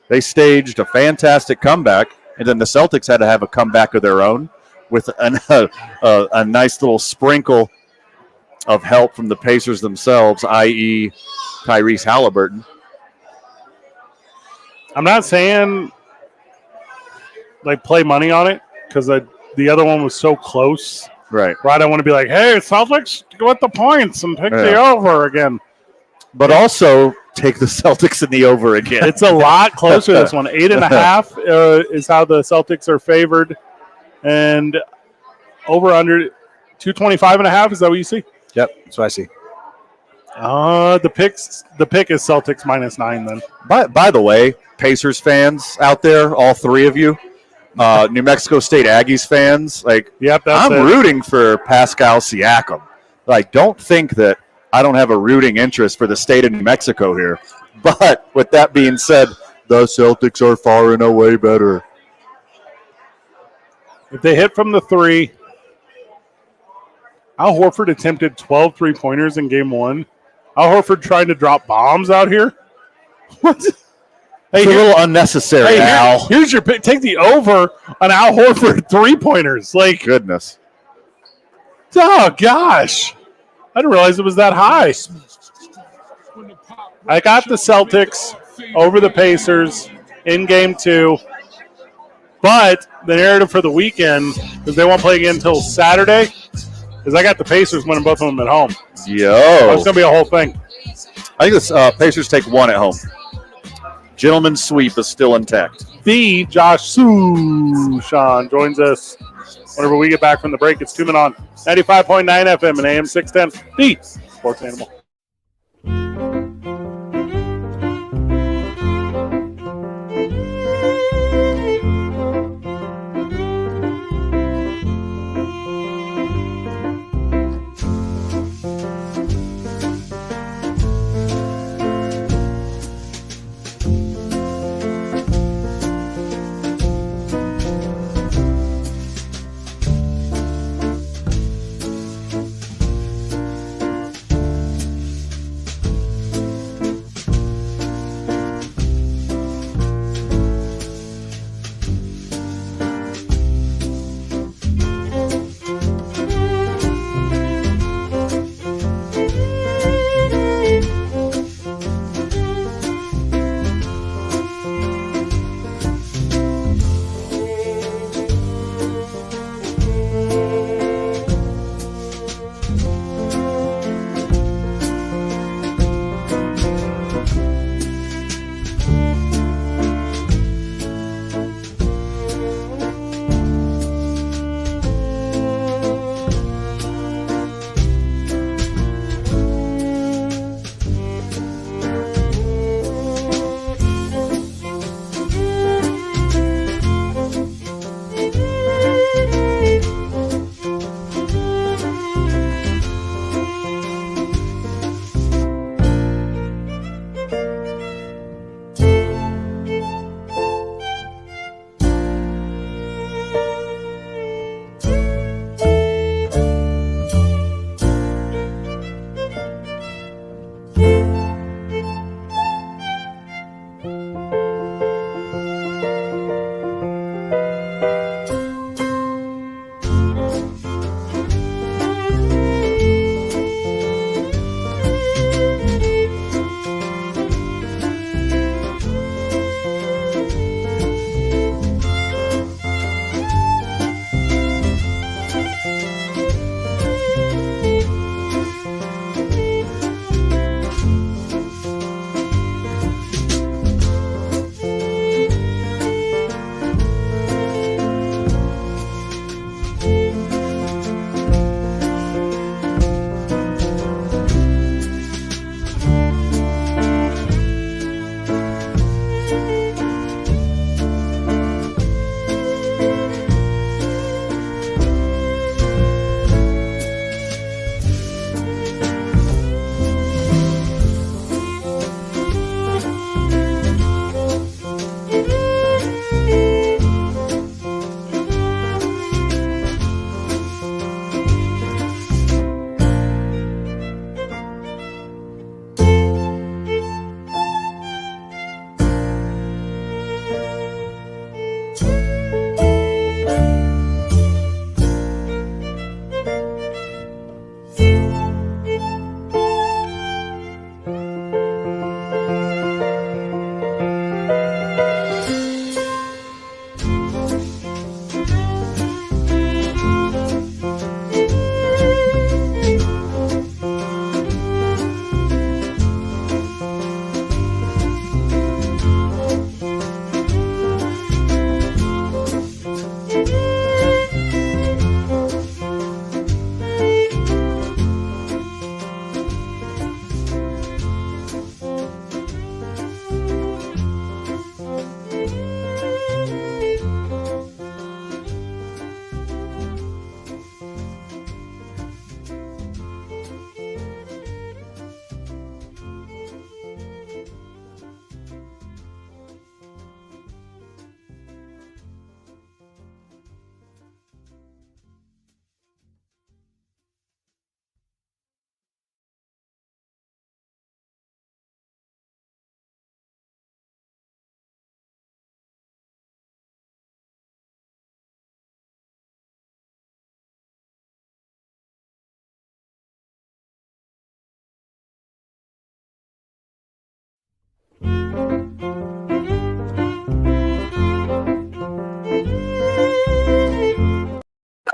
They staged a fantastic comeback, and then the Celtics had to have a comeback of their own with a nice little sprinkle of help from the Pacers themselves, i.e. Tyrese Halliburton. I'm not saying like play money on it because the other one was so close. Right. I don't want to be like, hey, Celtics, go with the points and pick the over again. But also take the Celtics in the over again. It's a lot closer, this one. 8.5 is how the Celtics are favored. And over under 225.5, is that what you see? Yep, that's what I see. The pick is Celtics -9 then. By the way, Pacers fans out there, all three of you, New Mexico State Aggies fans, I'm rooting for Pascal Siakam. Like, don't think that I don't have a rooting interest for the state of New Mexico here. But with that being said, the Celtics are far and away better. If they hit from the three, Al Horford attempted 12 3-pointers in Game 1. Al Horford trying to drop bombs out here? What? Hey, it's a little unnecessary, Al. Here's your pick. Take the over on Al Horford 3-pointers. Like, goodness. Oh, gosh. I didn't realize it was that high. I got the Celtics over the Pacers in Game 2. But the narrative for the weekend, because they won't play again until Saturday, is I got the Pacers winning both of them at home. Yo. It's going to be a whole thing. I think the Pacers take one at home. Gentleman's sweep is still intact. The Josh Sushan joins us whenever we get back from the break. It's 2 Men on 95.9 FM and AM 610. The Sports Animal.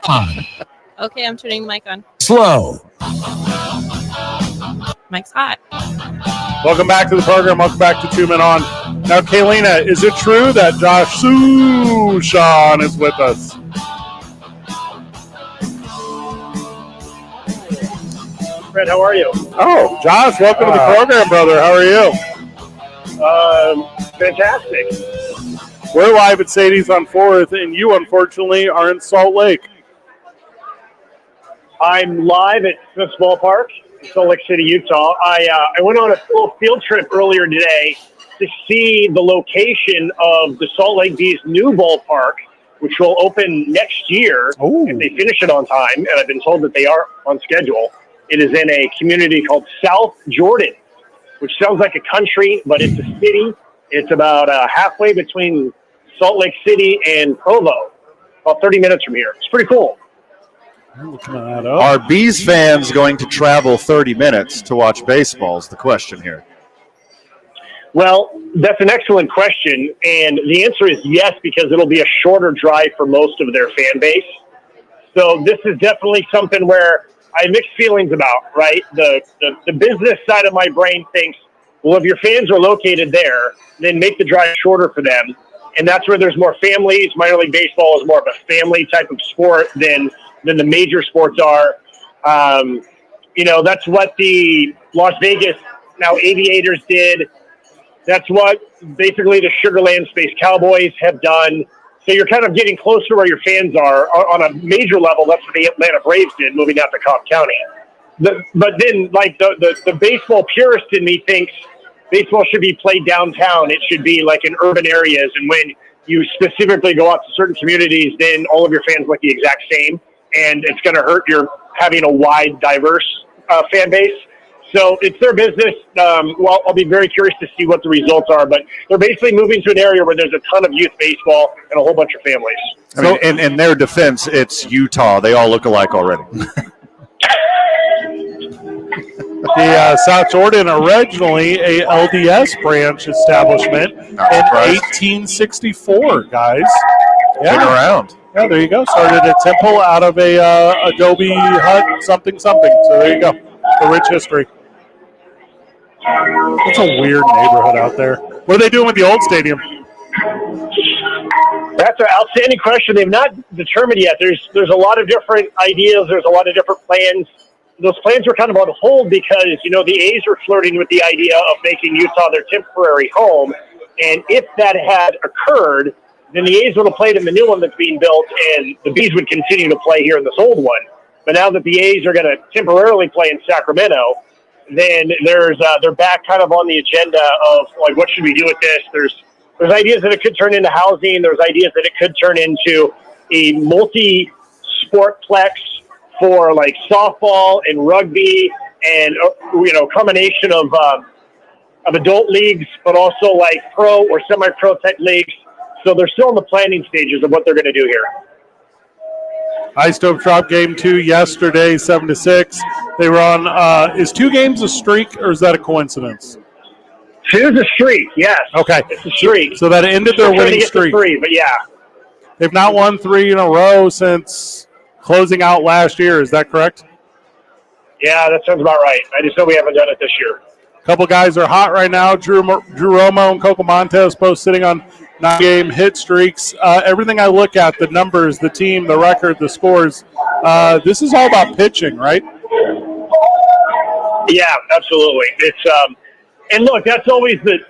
On. Okay, I'm turning the mic on. Slow. Mic's hot. Welcome back to the program. Welcome back to 2 Men On. Now, Kaylina, is it true that Josh Sushan is with us? Fred, how are you? Oh, Josh, welcome to the program, brother. How are you? Fantastic. We're live at Sadie's on 4th, and you, unfortunately, are in Salt Lake. I'm live at Smith's Ballpark in Salt Lake City, Utah. I went on a little field trip earlier today to see the location of the Salt Lake Bees' new ballpark, which will open next year if they finish it on time, and I've been told that they are on schedule. It is in a community called South Jordan, which sounds like a country, but it's a city. It's about halfway between Salt Lake City and Provo, about 30 minutes from here. It's pretty cool. Are Bees fans going to travel 30 minutes to watch baseball is the question here. Well, that's an excellent question, and the answer is yes, because it'll be a shorter drive for most of their fan base. So this is definitely something where I have mixed feelings about, right? The business side of my brain thinks, well, if your fans are located there, then make the drive shorter for them. And that's where there's more families. Minor league baseball is more of a family type of sport than the major sports are. That's what the Las Vegas now Aviators did. That's what basically the Sugar Land Space Cowboys have done. So you're kind of getting closer to where your fans are on a major level. That's what the Atlanta Braves did, moving out to Cobb County. But then, like the baseball purist in me thinks baseball should be played downtown. It should be like in urban areas. And when you specifically go out to certain communities, then all of your fans look the exact same, and it's going to hurt your having a wide, diverse fan base. So it's their business. Well, I'll be very curious to see what the results are, but they're basically moving to an area where there's a ton of youth baseball and a whole bunch of families. I mean, in their defense, it's Utah. They all look alike already. The South Jordan, originally a LDS branch establishment in 1864, guys. Been around. Yeah, there you go. Started a temple out of a adobe hut, something. So there you go. The rich history. It's a weird neighborhood out there. What are they doing with the old stadium? That's an outstanding question. They've not determined yet. There's a lot of different ideas. There's a lot of different plans. Those plans were kind of on hold because, the A's were flirting with the idea of making Utah their temporary home. And if that had occurred, then the A's would have played in the new one that's being built, and the Bees would continue to play here in this old one. But now that the A's are going to temporarily play in Sacramento, then they're back kind of on the agenda of, like, what should we do with this? There's ideas that it could turn into housing. There's ideas that it could turn into a multi-sportplex for, like, softball and rugby and, combination of adult leagues, but also, like, pro or semi-pro type leagues. So they're still in the planning stages of what they're going to do here. Isotopes dropped game 2 yesterday, 7-6. They were on. Is 2 games a streak, or is that a coincidence? 2's a streak, yes. Okay. It's a streak. So that ended their winning streak. 3, but yeah. They've not won 3 in a row since closing out last year. Is that correct? Yeah, that sounds about right. I just know we haven't done it this year. A couple guys are hot right now. Drew Romo and Coco Montes both sitting on 9-game hit streaks. Everything I look at, the numbers, the team, the record, the scores, this is all about pitching, right? Yeah, absolutely. It's and look, that's always the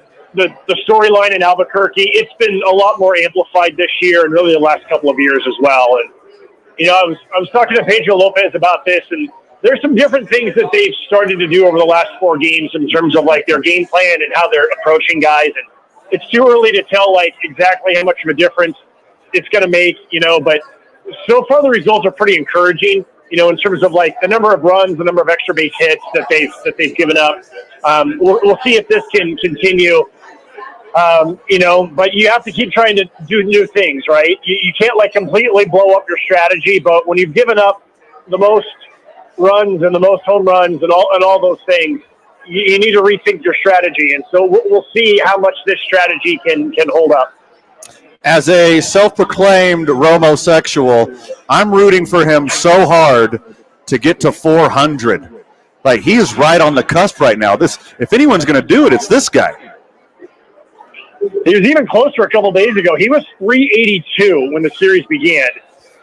storyline in Albuquerque. It's been a lot more amplified this year and really the last couple of years as well. And I was talking to Pedro Lopez about this, and there's some different things that they've started to do over the last 4 games in terms of, like, their game plan and how they're approaching guys. And it's too early to tell, like, exactly how much of a difference it's going to make, but so far the results are pretty encouraging, in terms of, like, the number of runs, the number of extra base hits that they've given up. We'll see if this can continue, but you have to keep trying to do new things, right? You can't, like, completely blow up your strategy, but when you've given up the most runs and the most home runs and all those things, you need to rethink your strategy. And so we'll see how much this strategy can hold up. As a self-proclaimed Romosexual, I'm rooting for him so hard to get to 400. Like, he is right on the cusp right now. If anyone's going to do it, it's this guy. He was even closer a couple days ago. He was 382 when the series began,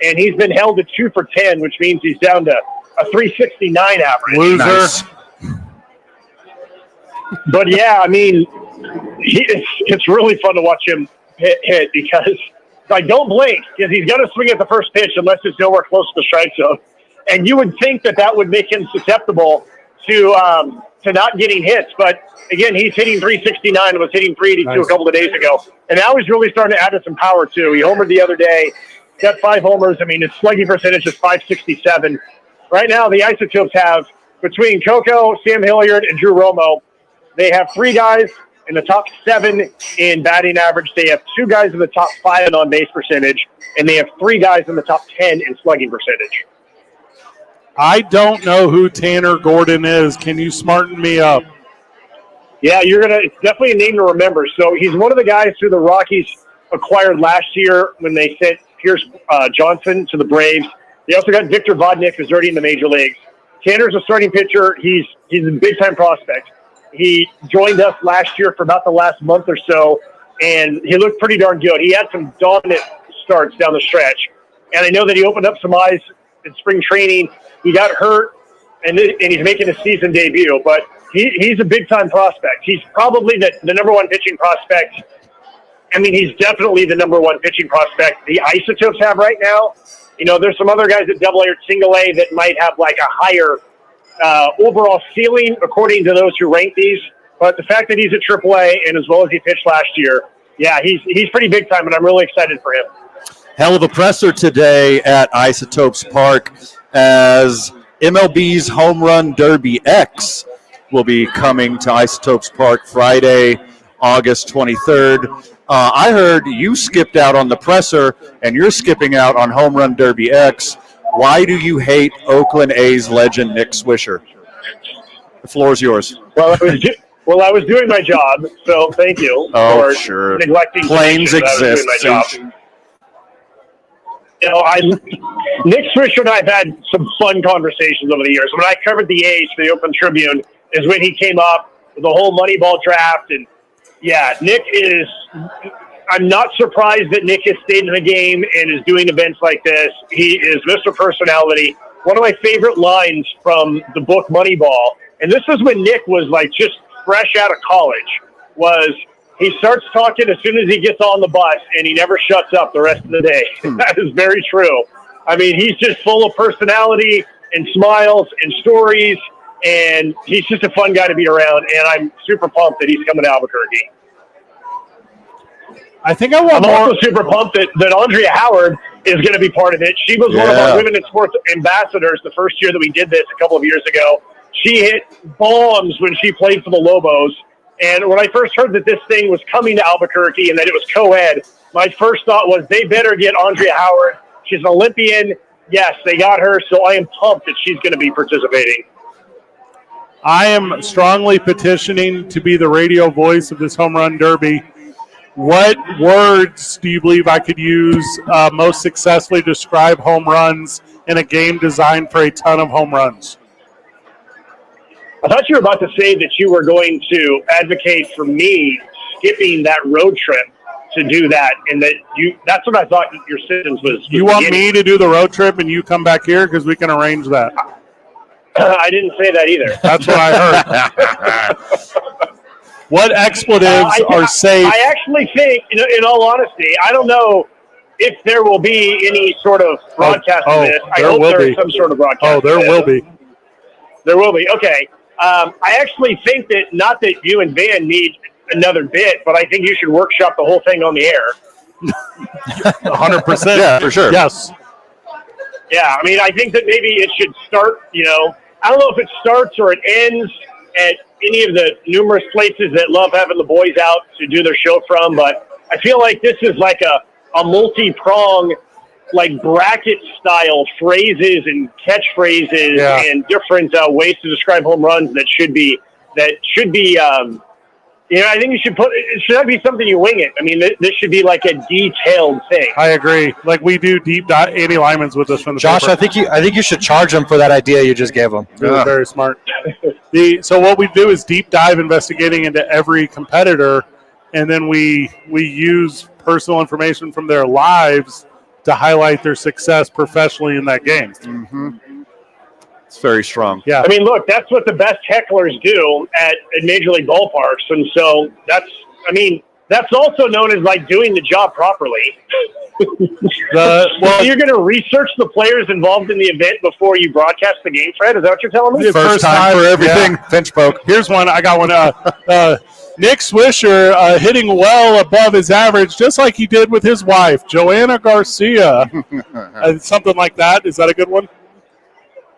and he's been held at 2 for 10, which means he's down to a 369 average. Loser. Nice. But yeah, I mean, it's really fun to watch him hit because don't blink, because he's going to swing at the first pitch unless it's nowhere close to the strike zone. And you would think that would make him susceptible to not getting hits. But again, he's hitting 369 and was hitting 382 a couple of days ago. And now he's really starting to add some power too. He homered the other day, got 5 homers. I mean, his slugging percentage is .567. Right now, the Isotopes have, between Coco, Sam Hilliard, and Drew Romo, they have 3 guys in the top 7 in batting average. They have 2 guys in the top 5 in on-base percentage, and they have 3 guys in the top 10 in slugging percentage. I don't know who Tanner Gordon is. Can you smarten me up? Yeah, it's definitely a name to remember. So he's one of the guys who the Rockies acquired last year when they sent Pierce Johnson to the Braves. They also got Victor Vodnik, who's already in the major leagues. Tanner's a starting pitcher. He's a big-time prospect. He joined us last year for about the last month or so, and he looked pretty darn good. He had some dominant starts down the stretch, and I know that he opened up some eyes in spring training. He got hurt, and he's making his season debut, but he's a big-time prospect. He's probably the number 1 pitching prospect. I mean, he's definitely the number 1 pitching prospect the Isotopes have right now. You know, there's some other guys at AA or single A that might have like a higher overall ceiling according to those who rank these. But the fact that he's at AAA and as well as he pitched last year, yeah, he's pretty big time, and I'm really excited for him. Hell of a presser today at Isotopes Park as MLB's Home Run Derby X will be coming to Isotopes Park Friday, August 23rd. I heard you skipped out on the presser, and you're skipping out on Home Run Derby X. Why do you hate Oakland A's legend Nick Swisher? The floor is yours. Well, I was doing my job, so thank you for sure. neglecting. Planes exist. My job. You know, Nick Swisher and I have had some fun conversations over the years. When I covered the A's for the Oakland Tribune is when he came up with the whole Moneyball draft. And, yeah, I'm not surprised that Nick has stayed in the game and is doing events like this. He is Mr. Personality. One of my favorite lines from the book Moneyball, and this is when Nick was, like, just fresh out of college, was he starts talking as soon as he gets on the bus, and he never shuts up the rest of the day. That is very true. I mean, he's just full of personality and smiles and stories, and he's just a fun guy to be around, and I'm super pumped that he's coming to Albuquerque. I'm also super pumped that Andrea Howard is going to be part of it. She was one of our Women in Sports ambassadors the first year that we did this a couple of years ago. She hit bombs when she played for the Lobos. And when I first heard that this thing was coming to Albuquerque and that it was co-ed, my first thought was they better get Andrea Howard. She's an Olympian. Yes, they got her, so I am pumped that she's going to be participating. I am strongly petitioning to be the radio voice of this home run derby. What words do you believe I could use most successfully to describe home runs in a game designed for a ton of home runs? I thought you were about to say that you were going to advocate for me skipping that road trip to do that, and that's what I thought your sentence was. You want me to do the road trip and you come back here? Because we can arrange that. I didn't say that either. That's what I heard. What expletives are safe? I actually think, in all honesty, I don't know if there will be any sort of broadcast of this. I hope there is some sort of broadcast. Oh, there will be. There will be. Okay. I actually think that, not that you and Van need another bit, but I think you should workshop the whole thing on the air. 100%. Yeah, for sure. Yes. Yeah, I mean, I think that maybe it should start, I don't know if it starts or it ends at any of the numerous places that love having the boys out to do their show from, but I feel like this is like a multi-prong, like bracket-style phrases and catchphrases and different ways to describe home runs that should be I think you should it should not be something you wing it. I mean, this should be like a detailed thing. I agree. Like we do deep dive Andy Lyman's with us from the Josh, paper. I think you should charge them for that idea you just gave them. Really very smart. So what we do is deep dive investigating into every competitor, and then we use personal information from their lives to highlight their success professionally in that game. Mm-hmm. It's very strong. Yeah. I mean, look, that's what the best hecklers do at Major League ballparks, and so that's also known as like doing the job properly. You're going to research the players involved in the event before you broadcast the game, Fred? Is that what you're telling me? First time for everything. Yeah. Pinch poke. Here's one. I got one. Nick Swisher hitting well above his average, just like he did with his wife, Joanna Garcia. Something like that. Is that a good one?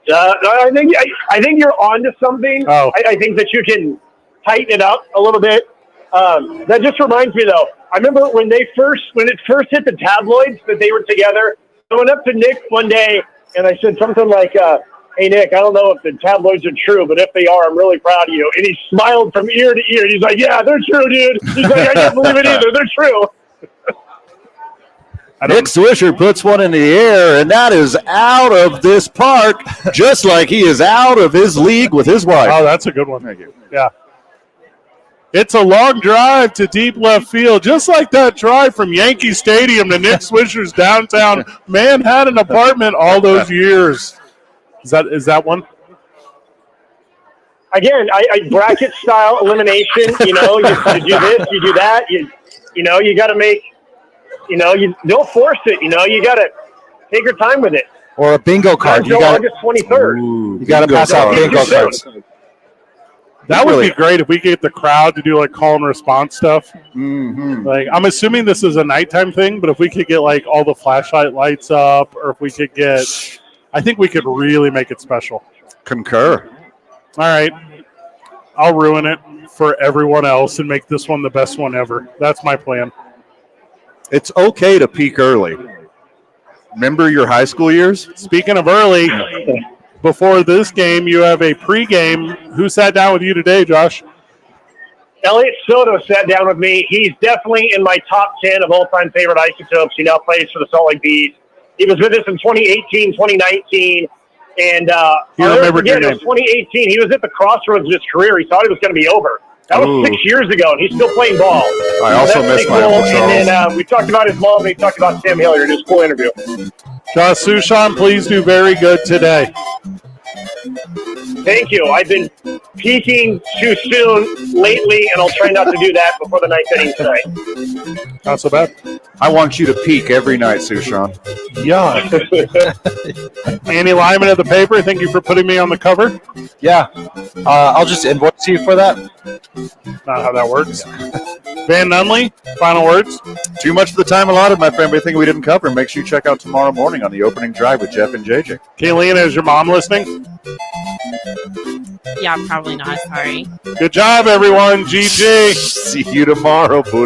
I think you're onto something. Oh. I think that you can tighten it up a little bit. That just reminds me, though. I remember when it first hit the tabloids that they were together. I went up to Nick one day and I said something like, "Hey Nick, I don't know if the tabloids are true, but if they are, I'm really proud of you." And he smiled from ear to ear. He's like, "Yeah, they're true, dude." He's like, "I can't believe it either. They're true." Nick Swisher puts one in the air, and that is out of this park, just like he is out of his league with his wife. Oh, that's a good one. Thank you. Yeah. It's a long drive to deep left field, just like that drive from Yankee Stadium to Nick Swisher's downtown Manhattan apartment all those years. Is that one? Again, I bracket style elimination. You do this, you do that. You got to make. You don't force it. You got to take your time with it. Or a bingo card. Until August 23rd. You got to pass out bingo cards. That would be great if we could get the crowd to do like call and response stuff. Mm-hmm. Like I'm assuming this is a nighttime thing, but if we could get like all the flashlight lights up, or if we could get, I think we could really make it special. Concur. All right, I'll ruin it for everyone else and make this one the best one ever. That's my plan. It's okay to peak early. Remember your high school years? Speaking of early, before this game, you have a pregame. Who sat down with you today, Josh? Elliot Soto sat down with me. He's definitely in my top 10 of all-time favorite Isotopes. He now plays for the Salt Lake Bees. He was with us in 2018, 2019, and you remember your name. 2018. He was at the crossroads of his career. He thought it was going to be over. That was 6 years ago, and he's still playing ball. I also missed my Uncle Charles. And then we talked about his mom, and he talked about Sam Hilliard. It was a cool interview. Josh Sushan, please do very good today. Thank you. I've been peaking too soon lately, and I'll try not to do that before the ninth inning today. Not so bad. I want you to peak every night, Sushan. Yeah. Andy Lyman of the paper, thank you for putting me on the cover. Yeah. I'll just invoice you for that. Not how that works. Van Nunley, final words. Too much of the time allotted, my friend. Anything we didn't cover, make sure you check out tomorrow morning on the opening drive with Jeff and JJ. Kayleen, is your mom listening? Yeah, probably not. Sorry. Good job, everyone. GG. See you tomorrow, Buddha.